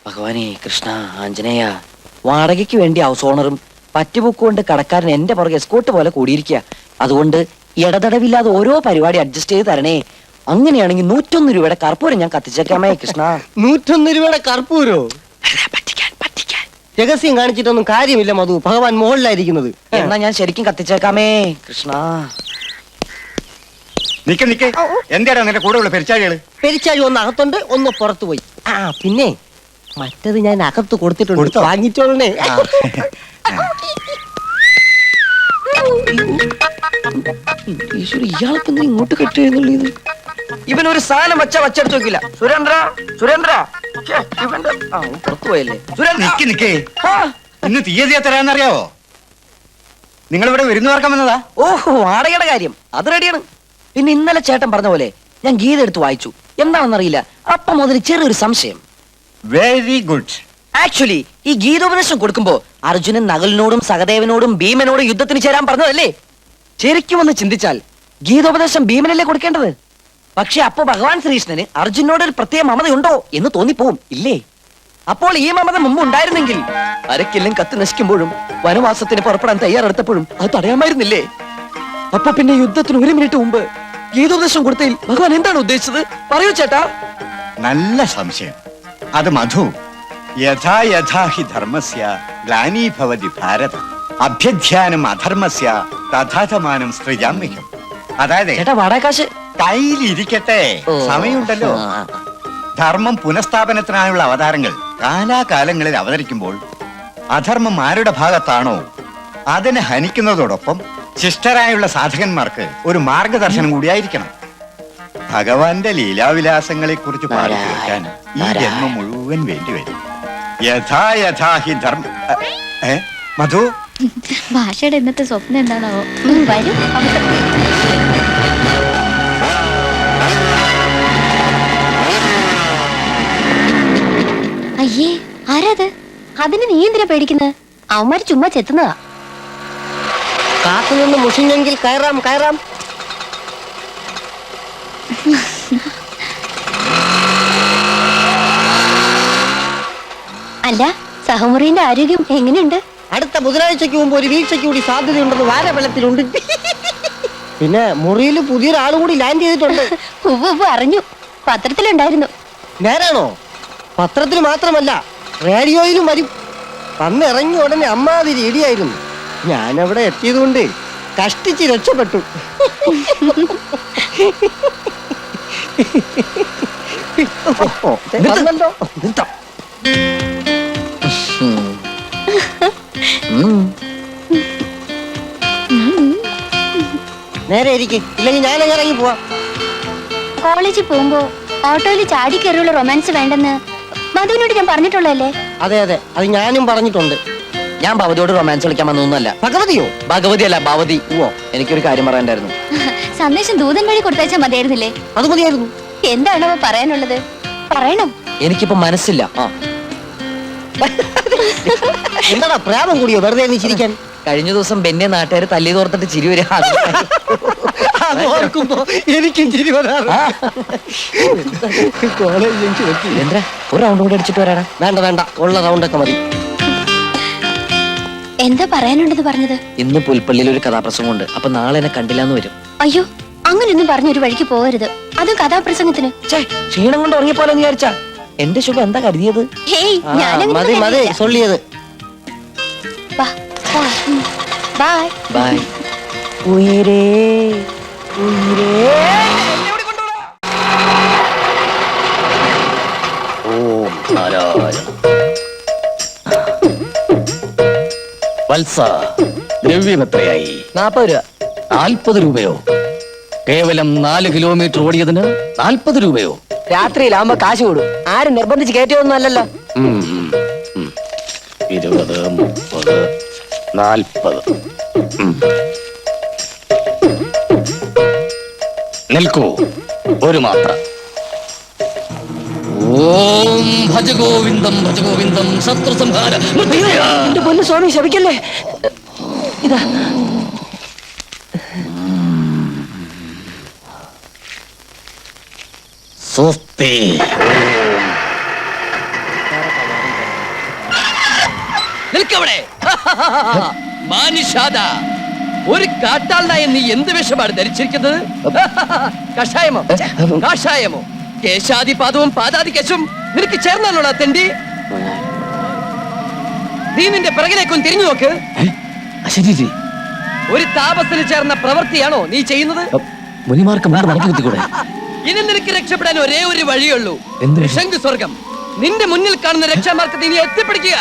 ഭഗവാനെ കൃഷ്ണ ആഞ്ജനേയ, വാടകയ്ക്ക് വേണ്ടി ഹൗസ് ഓണറും പറ്റുബുക്ക് കടക്കാരൻ എന്റെ പുറകെ എസ്കോട്ട് പോലെ കൂടിയിരിക്കുക. അതുകൊണ്ട് ഇടതടവില്ലാതെ ഓരോ പരിപാടി അഡ്ജസ്റ്റ് ചെയ്ത് തരണേ. അങ്ങനെയാണെങ്കിൽ 101 രൂപയുടെ കർപ്പൂരം ഞാൻ കത്തിച്ചേക്കാമേ കൃഷ്ണ. 101 രൂപയുടെ കർപ്പൂരോ? രഹസ്യം കാണിച്ചിട്ടൊന്നും കാര്യമില്ല മധു, ഭഗവാൻ മുകളിലായിരിക്കുന്നത്. എന്നാ ഞാൻ ശരിക്കും കത്തിച്ചേക്കാമേ കൃഷ്ണ. നിക്ക് എന്താടാ നിന്റെ കൂടെ ഉള്ള പെരിച്ചാഴികള്? പെരിച്ചാഴി ഒന്ന് അകത്തുണ്ട്, ഒന്ന് പുറത്തു പോയി. ആ പിന്നെ മറ്റത് ഞാൻ അകത്ത് കൊടുത്തിട്ടുണ്ട്, വാങ്ങിച്ചോളണേ. ഇയാൾക്ക് ഇങ്ങോട്ട് കെട്ടിയെന്നുള്ളത്. ഇവനൊരു സാധനം വച്ചെടുത്ത് വെക്കില്ല. സുരേന്ദ്ര പുറത്തു പോയല്ലേ നിക്ക് ഇന്ന് തീയതി എത്രയാന്നറിയാവോ? നിങ്ങളിവിടെ വിരുന്നുകാർക്കാൻ വന്നതാ? ഓഹോ, വാടകയുടെ കാര്യം അത് റെഡിയാണ്. പിന്നെ ഇന്നലെ ചേട്ടൻ പറഞ്ഞ പോലെ ഞാൻ ഗീത എടുത്ത് വായിച്ചു. എന്താണെന്നറിയില്ല, അപ്പം മുതൽ ചെറിയൊരു സംശയം. Very good. ആക്ച്വലി ഈ ഗീതോപദേശം കൊടുക്കുമ്പോ അർജുനൻ നകുലിനോടും സഹദേവനോടും ഭീമനോടും യുദ്ധത്തിന് ചേരാൻ പറഞ്ഞതല്ലേ? ശരിക്കും ഒന്ന് ചിന്തിച്ചാൽ ഗീതോപദേശം ഭീമനല്ലേ കൊടുക്കേണ്ടത്? പക്ഷെ അപ്പോ ഭഗവാൻ ശ്രീകൃഷ്ണന് അർജുനോട് ഒരു പ്രത്യേക മമതയുണ്ടോ എന്ന് തോന്നിപ്പോവും, ഇല്ലേ? അപ്പോൾ ഈ മമത മുമ്പ് ഉണ്ടായിരുന്നെങ്കിൽ അരക്കെല്ലാം കത്ത് നശിക്കുമ്പോഴും വനവാസത്തിന് പുറപ്പെടാൻ തയ്യാറെടുത്തപ്പോഴും അത് തടയാമായിരുന്നില്ലേ? അപ്പൊ പിന്നെ യുദ്ധത്തിന് 1 മിനിറ്റ് മുമ്പ് ഗീതോപദേശം കൊടുത്തതിൽ ഭഗവാൻ എന്താണ് ഉദ്ദേശിച്ചത്? പറയൂ ചേട്ടാ. നല്ല സംശയം. അത് മധു, യഥാ യഥാ ഹി ധർമ്മസ്യ ഗ്ലാനീഭവതി ഭാരത അഭ്യധ്യാനം അധർമ്മസ്യ തഥാതമാനം സൃജാമ്യഹം. അതായത് ചേട്ടാ വാടകാശ് കയ്യിലിരിക്കട്ടെ, സമയമുണ്ടല്ലോ. ധർമ്മം പുനഃസ്ഥാപനത്തിനായുള്ള അവതാരങ്ങൾ കാലാകാലങ്ങളിൽ അവതരിക്കുമ്പോൾ അധർമ്മം ആരുടെ ഭാഗത്താണോ അതിനെ ഹനിക്കുന്നതോടൊപ്പം ശിഷ്ടരായുള്ള സാധകന്മാർക്ക് ഒരു മാർഗദർശനം കൂടിയായിരിക്കണം. ഭഗവാന്റെ ലീലാവിലാസങ്ങളെ കുറിച്ച് പാടി കേൾക്കാൻ ഈ ജന്മം മുഴുവൻ വേണ്ടിവരും. യഥാ യഥാ ഹി ധർമ്മ. മധു, ഭാഷയുടെ ഇന്നത്തെ സ്വപ്നം എന്താണാവോ? വരും. അയ്യേ, ആരാത്? അതിന് നീ എന്തിനാ പേടിക്കുന്നത്? അവന്മാര് ചുമ്മാ ചെത്തുന്നതാ. കാത്തുനിന്ന് മുഷിഞ്ഞെങ്കിൽ കയറാം കയറാം. അല്ല, സഹമുറിന്റെ ആരോഗ്യം എങ്ങനെയുണ്ട്? അടുത്ത ബുധനാഴ്ചക്ക് മുമ്പ് ഒരു വീഴ്ചയ്ക്ക് കൂടി സാധ്യതയുണ്ടെന്ന് വാരവെള്ളത്തിലുണ്ട്. പിന്നെ മുറിയിൽ പുതിയൊരാൾ കൂടി ലാൻഡ് ചെയ്തിട്ടുണ്ട്. ഉവ്വ് അറിഞ്ഞു, പത്രത്തിലുണ്ടായിരുന്നു. നേരാണോ? പത്രത്തിൽ മാത്രമല്ല, റേഡിയോയിലും വരും. അന്ന് ഇറങ്ങിയ ഉടനെ അമ്മാതിരി ഇടിയായിരുന്നു. ഞാനവിടെ എത്തിയതുകൊണ്ട് കഷ്ടിച്ച് രക്ഷപ്പെട്ടു. നേരെ ഇരിക്കെ, ഇല്ലെങ്കിൽ ഞാനങ്ങനെ ഇറങ്ങി പോവാം. കോളേജിൽ പോകുമ്പോ ഓട്ടോയിൽ ചാടി കയറിയുള്ള റൊമാൻസ് വേണ്ടെന്ന് മധുവിനോട് ഞാൻ പറഞ്ഞിട്ടുള്ളല്ലേ? അതെ അതെ, അത് ഞാനും പറഞ്ഞിട്ടുണ്ട്. ഞാൻ ഭഗവതിയോട് റൊമാൻസ് കളിക്കാൻ വന്നൊന്നുമല്ല. ഭഗവതിയോ? ഭഗവതി അല്ല, ഭവതി. എനിക്കൊരു കാര്യം പറയാണ്ടായിരുന്നു. സന്ദേശം ദൂതൻ വഴി കൊടുത്തയച്ചാൽ മതിയായിരുന്നില്ലേ? അത് മതിയായിരുന്നു. എന്താണോ പറയാനുള്ളത്? പറയണം. എനിക്കിപ്പോ മനസ്സില്ല. എന്താടാ പ്രാപം കൂടിയോ വെറുതെ നീ ചിരിക്കാൻ? കഴിഞ്ഞ ദിവസം ബെന്നെ നാട്ടുകാർ തല്ലി തോർത്തിട്ട് ചിരി വരിക. എനിക്കും ചിരി വരാറ്. എന്താ ഒരു റൗണ്ട് കൂടെ അടിച്ചിട്ട് വരാടാ? വേണ്ട വേണ്ട, ഉള്ള റൗണ്ടൊക്കെ മതി. എന്താ പറയാനുണ്ടെന്ന് പറഞ്ഞത്? ഇന്ന് പുൽപ്പള്ളിയിൽ ഒരു കഥാപ്രസംഗമുണ്ട്. അപ്പൊ നാളെ എന്നെ കണ്ടില്ലാന്ന് വരും. അയ്യോ, അങ്ങനെയൊന്നും പറഞ്ഞൊരു വഴിക്ക് പോകരുത്. അതും കഥാപ്രസംഗത്തിന്. ക്ഷീണം കൊണ്ട് ഉറങ്ങിപ്പോലെന്ന് വിചാരിച്ചാ? എന്റെ ശുഭം എന്താ കരുതിയത്? മതി മതി സൊല്ലിയത്. Bye bye. ഉയരേ ഉയരേ. ഓം നാരായണ. വത്സ, ദ്രവ്യം എത്രയായി? 40 രൂപ. 40 രൂപയോ? കേവലം 4 കിലോമീറ്റർ ഓടിയതിന് 40 രൂപയോ? രാത്രിയിലാവുമ്പോ കാശ് കൂടും. ആരും നിർബന്ധിച്ച് കയറ്റിയൊന്നും അല്ലല്ലോ. 20, 30, 40. നിൽക്കൂ, ഒരു മാത്ര. ഓം ഭജഗോവിന്ദം ഭജഗോവിന്ദം ശത്രു സംഹാര. എന്റെ പൊന്നു സ്വാമി, ശപിക്കല്ലേ. ഇതാ സ്വസ്തി. നിൽക്കവിടെ. മാനിഷാദ, ഒരു കാട്ടാളനായ നീ എന്ത് വിഷമാണ് ധരിച്ചിരിക്കുന്നത്? കഷായമോ കാഷായമോ? കേശാദിപാദവും പാദാദികശും നിനക്ക് ചേർന്നാണോ തെണ്ടി? നീ നിന്റെ പിറകിലേക്കൊന്ന് തിരിഞ്ഞു നോക്ക്. അശരീരി ഒരു താപസന് ചേർന്ന പ്രവൃത്തിയാണോ നീ ചെയ്യുന്നത്? മുനിമാർക്ക് മുമ്പ് നടത്തി കുത്തിക്കൂടെ? ഇനി നിനക്ക് രക്ഷപ്പെടാൻ ഒരേ ഒരു വഴിയുള്ളൂ. എന്ത്? ശംഖു സ്വർഗം. നിന്റെ മുന്നിൽ കാണുന്ന രക്ഷാമാർഗത്തെ നീ എത്തിപ്പിടിക്കുക.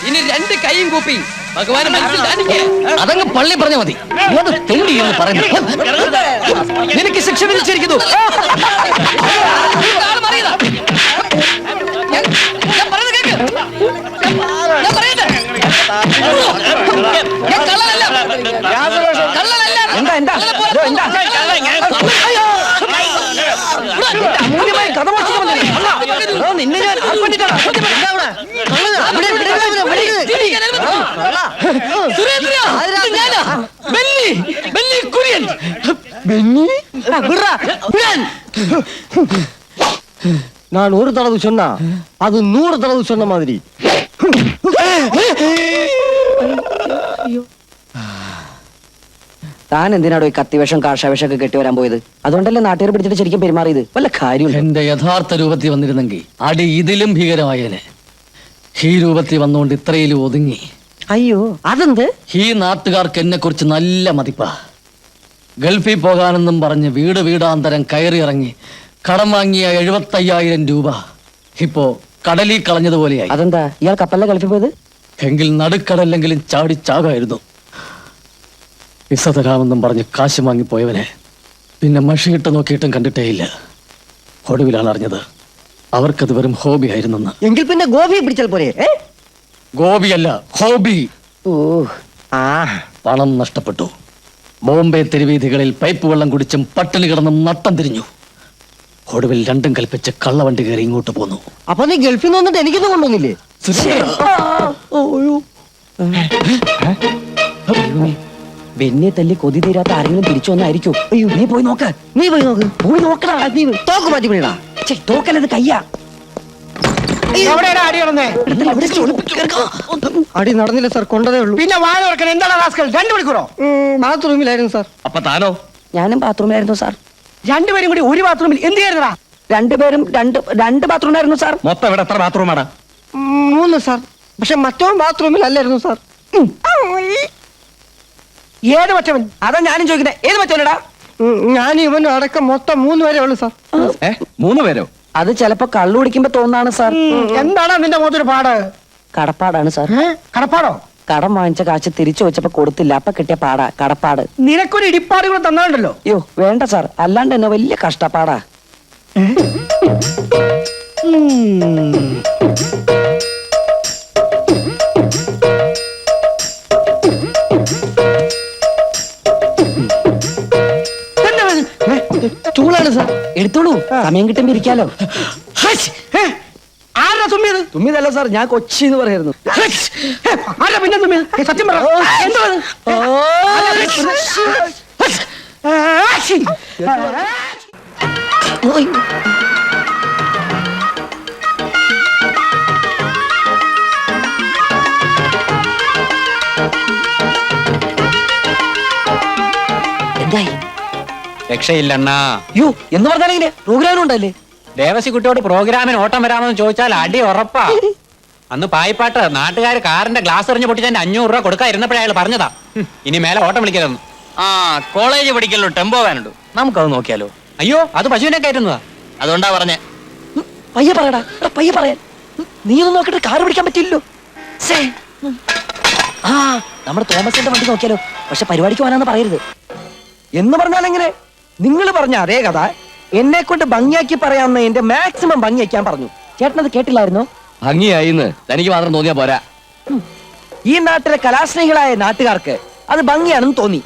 ഇനി രണ്ട് കൈയും കൂപ്പി ഭഗവാനെ മനസ്സിൽ ധ്യാനിക്കുക. അതങ്ങ് പള്ളി പറഞ്ഞ മതി. ഏത് തെണ്ടി എന്ന് പറയുന്നു? നിനക്ക് ശിക്ഷ വിധിച്ചിരിക്കുന്നു. ആള് മാറിയതാ. ഞാൻ പറയുന്നത് കേക്ക്. ഞാൻ പറയട്ടെ. ഞാൻ കള്ളനല്ല. കള്ളനല്ല. എന്താ അയ്യോ! അമൂല്യമായ കഥ മോഷിക്കാൻ വന്നതല്ലേ? അല്ല, നിന്നെ ഞാൻ ആർപ്പണിട്ടാണ്. സുരേന്ദ്ര, ഇത് ഞാനാ. ബെന്നി, ബെന്നി കുര്യൻ. நான் ஒரு தடவை சொன்னா அது 100 தடவை சொன்ன மாதிரி. താൻ എന്തിനാടോ ഈ കത്തിവേഷം കാഷാവേഷമൊക്കെ കെട്ടിവരാൻ പോയത്? അതുകൊണ്ടല്ലേ നാട്ടുകാർ പിടിച്ചിട്ട് ശരിക്കും പെരുമാറിയത്? വല്ല കാര്യമില്ല. എന്റെ യഥാർത്ഥ രൂപത്തിൽ വന്നിരുന്നെങ്കിൽ അടി ഇതിലും ഭീകരമായേനെ. ഈ രൂപത്തിൽ വന്നുകൊണ്ട് ഇത്രയിലും ഒതുങ്ങി. ஐயோ അതെന്ത്? ഈ നാട്ടുകാർക്ക് എന്നെ കുറിച്ച് നല്ല മതിപ്പാ. ഗൾഫിൽ പോകാനെന്നും പറഞ്ഞ് വീട് വീടാന്തരം കയറി ഇറങ്ങി കടം വാങ്ങിയ 75,000 രൂപ ഇപ്പോ കടലിൽ കളഞ്ഞതുപോലെയായി. അതെന്താ ഇയാൾ കപ്പലിലെ ഗൾഫിൽ പോയത്? എങ്കിൽ നടുക്കടല്ലെങ്കിലും ചാടി ചാകായിരുന്നു. വിസ തരാമെന്നും പറഞ്ഞ് കാശ് വാങ്ങിപ്പോയവനെ പിന്നെ മഷിയിട്ട് നോക്കിയിട്ടും കണ്ടിട്ടേയില്ല. ഒടുവിലാണ് അറിഞ്ഞത് അവർക്കത് വെറും ഹോബി ആയിരുന്നെന്ന്. എങ്കിൽ പിന്നെ ഗോപി പിടിച്ചാൽ പോരെ? ഗോപിയല്ല, ഹോബി. ഓ ആ പണം നഷ്ടപ്പെട്ടു. ബോംബെ തെരുവീഥികളിൽ പൈപ്പ് വെള്ളം കുടിച്ചും പട്ടിണി കിടന്നും നട്ടം തിരിഞ്ഞു. ഒടുവിൽ രണ്ടും കൽപ്പിച്ച് കള്ളവണ്ടി കയറി ഇങ്ങോട്ട് പോന്നു. അപ്പൊ നീ ഗൾഫിൽ നിന്ന് വന്നിട്ട് എനിക്കൊന്നും കൊണ്ടുവന്നില്ലേ? ബെന്നിയെ തല്ലി കൊതി തീരാത്ത ആരെങ്കിലും തിരിച്ചു വന്നായിരിക്കും. അയ്യോ, നീ പോയി നോക്ക്. നീ പോയി നോക്ക്. പോയി നോക്കടാ. നീ തോക്ക് മാറ്റി പിടിടാ. തോക്കല്ലത് കയ്യാ. അടി നടന്നില്ല സാർ, കൊണ്ടതേ ഉള്ളൂ. പിന്നെ വാഴ ഓർക്കണം. എന്താണ് റാസ്കൽ? 2 മണിക്കൂറോ? ബാത്റൂമിലായിരുന്നു സാർ. അപ്പൊ താനോ? ഞാനും ബാത്റൂമിലായിരുന്നു സാർ. രണ്ടുപേരും കൂടി ഒരു ബാത്റൂമിൽ എന്ത് ചെയ്യായിരുന്നടാ? രണ്ടുപേരും രണ്ട് ബാത്റൂമിലായിരുന്നു സാർ. മൊത്തം ഇവിടെ എത്ര ബാത്റൂമാടാ? 3 സാർ. പക്ഷെ മറ്റവൻ ബാത്റൂമിലല്ലായിരുന്നു സാർ. ഏത് മറ്റവൻ? അതാ ഞാനും ചോദിക്കുന്നത്. ഏത് മറ്റോനടാ? ഞാൻ ഇവനും അടക്കം മൊത്തം 3 പേരെ ഉള്ളു സാർ. 3 പേരോ? അത് ചിലപ്പോ കള്ളു കുടിക്കുമ്പോ തോന്നാണ് സാർ. എന്താണ് നിന്റെ മുഖത്തൊരു പാട്? കടപ്പാടാണ് സാർ. കടപ്പാടോ? കടം വാങ്ങിച്ച കാശ് തിരിച്ചു വെച്ചപ്പോ കൊടുത്തില്ല. അപ്പൊ കിട്ടിയ പാടാ കടപ്പാട്. നിനക്കൊരു ഇടിപ്പാട് കൂടെ തന്നാണ്ടല്ലോ. അയ്യോ വേണ്ട സാർ, അല്ലാണ്ട് തന്നെ വലിയ കഷ്ടപ്പാടാ. ചൂടാണ് സാർ. എടുത്തോളൂ, സമയം കിട്ടുമ്പോ ഇരിക്കാലോ. ആരാ തുമ്മിയത്? തുമ്മിതല്ല സാർ, ഞാൻ കൊച്ചി എന്ന് പറയായിരുന്നു. ആരാ പിന്നെ തുമ്മിയത്? സത്യം പറ. എന്തോ എന്തായി? രക്ഷയില്ലണ്ണാ. യോ എന്ന് പറഞ്ഞാലെങ്ങനെ? പ്രോഗ്രാം ഉണ്ടല്ലേ? ദേവസിക്കുട്ടിയോട് പ്രോഗ്രാമിന് ഓട്ടം വരാമെന്ന് ചോദിച്ചാൽ അടി ഉറപ്പാ. അന്ന് പായിപ്പാട്ട് നാട്ടുകാർ കാറിന്റെ ഗ്ലാസ് എറിഞ്ഞ് പൊട്ടിച്ചതിന്റെ 500 രൂപ കൊടുക്കാതിരുന്നപ്പോഴേ അയാൾ പറഞ്ഞതാ ഇനി മേലെ ഓട്ടം വിളിക്കരുതെന്ന്. ആ കോളേജ് പഠിക്കലോ ടെമ്പോ വാനുണ്ട്, നമുക്കത് നോക്കിയാലോ? അയ്യോ, അത് പശുവിനെ കയറ്റുന്നതാ. അതുകൊണ്ടാ പറഞ്ഞേ. പയ്യെ പറയടാ, പയ്യെ പറയാൻ. നീ ഒന്ന് നോക്കിട്ട് കാറ് പിടിക്കാൻ പറ്റില്ലല്ലോ. ആ നമ്മുടെ തോമസിന്റെ വണ്ടി നോക്കിയാലോ? പക്ഷെ പരിപാടിക്ക് പോകാനാന്ന് പറയരുത്. എന്ന് പറഞ്ഞാൽ എങ്ങനെ? നിങ്ങൾ പറഞ്ഞ അതേ കഥ എന്നെ കൊണ്ട് ഭംഗിയാക്കി പറയാവുന്ന എന്റെ മാക്സിമം ഭംഗിയാക്കാൻ പറഞ്ഞു. ചേട്ടനത് കേട്ടില്ലായിരുന്നോ? ഭംഗിയായിന്ന് തനിക്ക് മാത്രം തോന്നിയാ പോരാ. ഈ നാട്ടിലെ കലാസ്നേഹികളായ നാട്ടുകാർക്ക് അത് ഭംഗിയാണെന്ന് തോന്നി.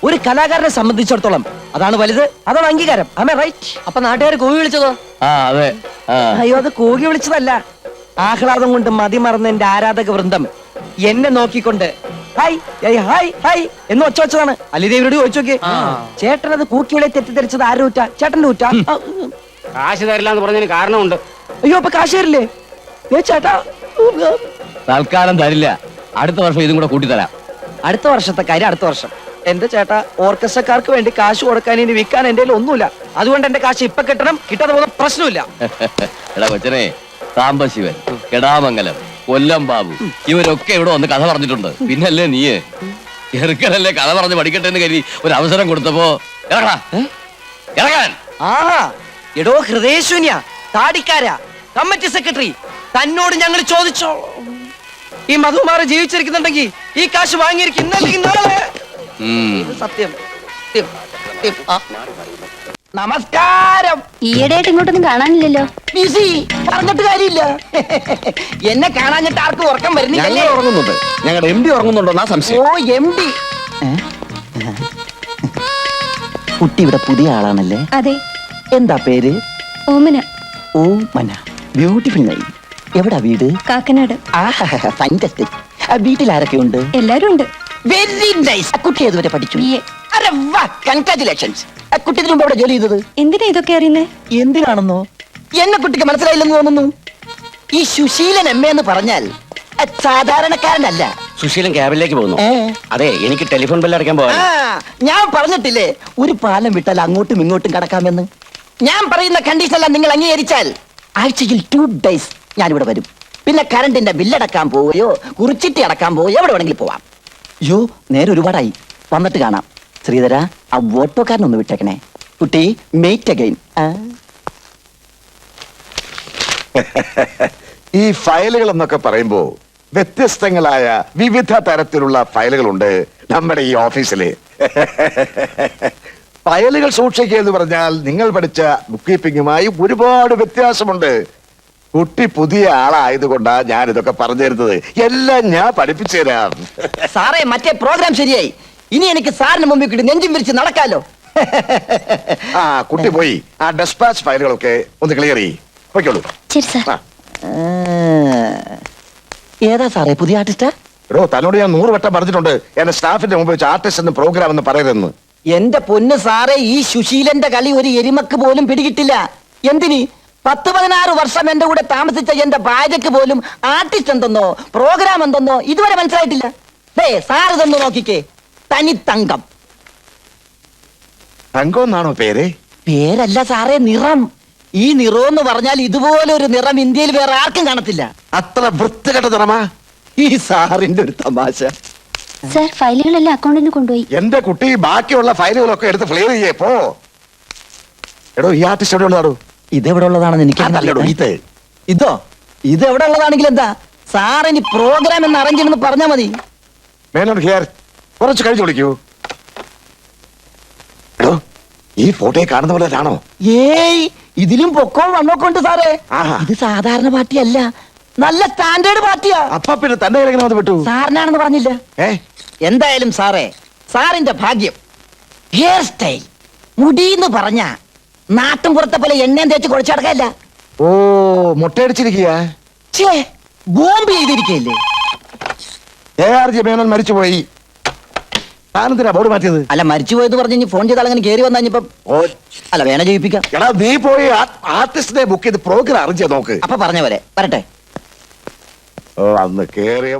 ഒരു കലാകാരനെ സംബന്ധിച്ചിടത്തോളം അതാണ് വലുത്, അതാണ് അംഗീകാരം. ആമേ റൈറ്റ്? അപ്പൊ നാട്ടുകാർ കൂവി വിളിച്ചതോ? അതെ. അയ്യോ, അത് കൂകി വിളിച്ചതല്ല. ആഹ്ലാദം കൊണ്ട് മതിമറന്ന എന്റെ ആരാധക വൃന്ദം എന്നെ നോക്കിക്കൊണ്ട് ഹായ് ഹായ് ഹായ് എന്ന് ഒച്ച വെച്ചതാണ്. അലിദേവിനോട് ചോദിച്ചു നോക്കി. ചേട്ടൻ അത് കൂക്കിവിളെ തെറ്റിദ്ധരിച്ചത് ആരുടെ ഊറ്റ? ചേട്ടന്റെ ഊറ്റ? കാശ് തരില്ല എന്ന് പറഞ്ഞതിന് കാരണമുണ്ട്. അയ്യോ, അപ്പൊ കാശ് തരില്ലേ? ചേട്ടാ തൽക്കാലം തരില്ല. അടുത്ത വർഷം ഇതും കൂടെ കൂട്ടിത്തരാം. അടുത്ത വർഷത്തെ കാര്യം അടുത്ത വർഷം. എന്റെ ചേട്ടാ, ഓർക്കസ്ട്രക്കാർക്ക് വേണ്ടി കാശ് കൊടുക്കാൻ ഇനി വിൽക്കാൻ എന്റെ ഒന്നുമില്ല. അതുകൊണ്ട് എന്റെ കാശ് ഇപ്പൊ കിട്ടണം. കിട്ടാതെ പോകുന്ന പ്രശ്നമില്ല. എടാ കൊച്ചനെ, സാംബശിവൻ, കെടാമംഗലം, കൊല്ലം ബാബു ഇവരൊക്കെ ഇവിടെ വന്ന് കഥ പറഞ്ഞിട്ടുണ്ട്. പിന്നല്ലേ നീ ചെറുക്കനല്ലേ കഥ പറഞ്ഞ് പഠിക്കട്ടെ എന്ന് കരുതി ഒരു അവസരം കൊടുത്തപ്പോ ഇറങ്ങാൻ. ആഹാ, എടോ ഹൃദയശൂന്യ, താടിക്കാരാ, കമ്മിറ്റി സെക്രട്ടറി, തന്നോട് ഞങ്ങൾ ചോദിച്ചോ, ഈ മധുമാർ ജീവിച്ചിരിക്കുന്നുണ്ടെങ്കിൽ ഈ കാശ് വാങ്ങിയിരിക്കും ഇന്നല്ലെങ്കിൽ നാളെ. ഇത് സത്യം. നമസ്കാരം. ഈയിടെയായിട്ട് ഇങ്ങോട്ടൊന്നും കാണാനില്ലല്ലോ. ബിസി, പറഞ്ഞിട്ട് കാര്യമില്ല. എന്നെ കാണാഞ്ഞിട്ട് ആർക്കും ഉറക്കം വരുന്നില്ലല്ലേ? ഉറങ്ങുന്നുണ്ട്. ഞങ്ങളുടെ എം ഡി ഉറങ്ങുന്നുണ്ടോ സംശയം. ഓ, എം ഡി. കുട്ടി ഇവിടെ പുതിയ ആളാണല്ലേ? അതെ. എന്താ പേര്? ഓമന. ഓമന, ബ്യൂട്ടിഫുൾ നെയിം. എവിടാ വീട്? കാക്കനാട്. ഫാന്റാസ്റ്റിക്. വീട്ടിൽ ആരൊക്കെ ഉണ്ട്? എല്ലാരും ഉണ്ട്. Very nice. കുട്ടി ഏതുവരെ പഠിച്ചു? BA. കൺഗ്രാറ്റുലേഷൻസ്. കുട്ടി ഇതിനു മുമ്പ് അവിടെ ജോലി ചെയ്തത്? എന്തിനാ ഇതൊക്കെ അറിയുന്നേ? എന്തിനാണെന്നോ എന്നെ കുട്ടിക്ക് മനസ്സിലായില്ലെന്ന് തോന്നുന്നു. ഈ സുശീലൻ എം എന്ന് പറഞ്ഞാൽ സാധാരണക്കാരനല്ല. സുശീലൻ ക്യാബിലേക്ക് പോകുന്നു. അതെ, എനിക്ക് ടെലിഫോൺ ബില്ല് അടയ്ക്കാൻ പോകാൻ. ഞാൻ പറഞ്ഞിട്ടില്ലേ ഒരു പാലം വിട്ടാൽ അങ്ങോട്ടും ഇങ്ങോട്ടും കടക്കാമെന്ന്. ഞാൻ പറയുന്ന കണ്ടീഷൻ എല്ലാം നിങ്ങൾ അംഗീകരിച്ചാൽ ആഴ്ചയിൽ 2 days ഞാനിവിടെ വരും. പിന്നെ കറണ്ടിന്റെ ബില്ലടക്കാൻ പോവുകയോ കുറിച്ചിട്ട് അടക്കാൻ പോവുകയോ എവിടെ വേണമെങ്കിലും പോവാം. അയ്യോ, നേരെ ഒരുപാടായി. വന്നിട്ട് കാണാം. ശ്രീധര, ആ ഓട്ടോക്കാരനൊന്ന് വിട്ടേക്കണേ. കുട്ടി, മേറ്റ് അഗൈൻ. ഈ ഫയലുകൾ എന്നൊക്കെ പറയുമ്പോ വ്യത്യസ്തങ്ങളായ വിവിധ തരത്തിലുള്ള ഫയലുകളുണ്ട് നമ്മുടെ ഈ ഓഫീസില്. ഫയലുകൾ സൂക്ഷിക്കുക എന്ന് പറഞ്ഞാൽ നിങ്ങൾ പഠിച്ച ബുക്ക് കീപ്പിങ്ങുമായി ഒരുപാട് വ്യത്യാസമുണ്ട്. കുട്ടി പുതിയ ആളായതുകൊണ്ടാ ഞാൻ ഇതൊക്കെ പറഞ്ഞു തരുന്നത്. എല്ലാം ഞാൻ പഠിപ്പിച്ചു തരാം. സാറേ, മറ്റേ പ്രോഗ്രാം ശരിയായി. ഇനി എനിക്ക് സാറിന് മുമ്പിൽ കിട്ടി നെഞ്ചും വിരിച്ച് നടക്കാലോ. ആ, കുട്ടി പോയി ആ ഡെസ്പാച്ച് ഫയലുകളൊക്കെ ഒന്ന് ക്ലിയർ ചെയ്യ്. പോയിക്കോളൂ. ശരി സാർ. ഏതാ സാറേ പുതിയ ആർട്ടിസ്റ്റാ? എടോ, തന്നോട് ഞാൻ 100 വട്ടം പറഞ്ഞിട്ടുണ്ട് എന്റെ സ്റ്റാഫിന്റെ മുമ്പ് വെച്ച് ആർട്ടിസ്റ്റ് എന്ന് പ്രോഗ്രാം എന്ന് പറയരുതെന്ന്. എന്റെ പൊന്ന് സാറേ, ഈ സുശീലന്റെ കളി ഒരു എരിമക്ക് പോലും പിടികിട്ടില്ല. എന്തിന് 10-16 വർഷം എന്റെ കൂടെ താമസിച്ച എന്റെ ഭാര്യക്ക് പോലും ആർട്ടിസ്റ്റ് എന്തെന്നോ പ്രോഗ്രാം എന്തെന്നോ ഇതുവരെ മനസ്സിലായിട്ടില്ല. സാറ് തന്നെ നോക്കിക്കേ, തനി തങ്കം. തങ്കം എന്നാണോ പേര്? പേരല്ല സാറേ, നിറം. ഈ നിറം എന്ന് പറഞ്ഞാൽ ഇതുപോലെ ഒരു നിറം ഇന്ത്യയിൽ വേറെ ആർക്കും കാണത്തില്ല. അത്ര വൃത്തികെട്ട നിറമാ? ഈ സാറിന്റെ ഒരു തമാശ. സാർ, ഫയലുകളെല്ലാം അക്കൗണ്ടിന് കൊണ്ടുപോയി. എന്റെ കുട്ടി ബാക്കിയുള്ള ഫയലുകളൊക്കെ എടുത്ത് ക്ലിയർ ചെയ്യേ പോ. എടോ, ഈ ആർട്ടിസ്റ്റ് എവിടെ ഉള്ളതാടോ? ഇതെവിടെ ഉള്ളതാണെന്ന് എനിക്ക് അതല്ലടോ, ഇതോ? ഇത് എവിടെ ഉള്ളതാണെങ്കിൽ എന്താ സാറിന് പ്രോഗ്രാം എന്ന് അറേഞ്ച് ചെയ്യണമെന്ന് പറഞ്ഞാൽ മതി. മേനോട് ഹിയർ, കുറച്ച് കഴിഞ്ഞ് വിളിക്കൂ. എടോ, ഈ ഫോട്ടോയെ കാണുന്ന പോലെ ആണോ? ഏയ്, ഇതിലും പൊക്കോ വണ്ണൊക്കെ ഉണ്ട് സാറേ. ആഹാ. ഇത് സാധാരണ പാർട്ടിയല്ല, നല്ല സ്റ്റാൻഡേർഡ് പാർട്ടിയാ. അപ്പൊ പിന്നെ തന്നെ എങ്ങനെ വന്ന് വിട്ടു? സാറിനാണെന്ന് പറഞ്ഞില്ല. എന്തായാലും സാറേ, സാറിന്റെ ഭാഗ്യം. ഹെയർ സ്റ്റൈൽ, മുടിന്ന് പറഞ്ഞ നാട്ടും പുറത്തെ പോലെ എണ്ണയും തേച്ച് കുഴച്ചടക്കല്ല. ഓ, മുട്ടയടിച്ചിരിക്കുക. ബോംബ് ചെയ്തിരിക്കല്ലേ. ARG മേനോൻ മരിച്ചുപോയി. താനെന്തിനാ ബോർഡ് മാറ്റിയത്? അല്ല, മരിച്ചുപോയെന്ന് പറഞ്ഞ് ഫോൺ ചെയ്താൽ അങ്ങനെ കയറി വന്നിപ്പം അല്ല വേണ ജയിപ്പിക്കാം. എടാ, നീ പോയി ആർട്ടിസ്റ്റിനെ ബുക്ക് ചെയ്ത് പ്രോഗ്രാം അറേഞ്ച് ചെയ്ത് നോക്ക്. അപ്പൊ പറഞ്ഞ പോലെ വരട്ടെ. ഓ, അന്ന് കേറിയ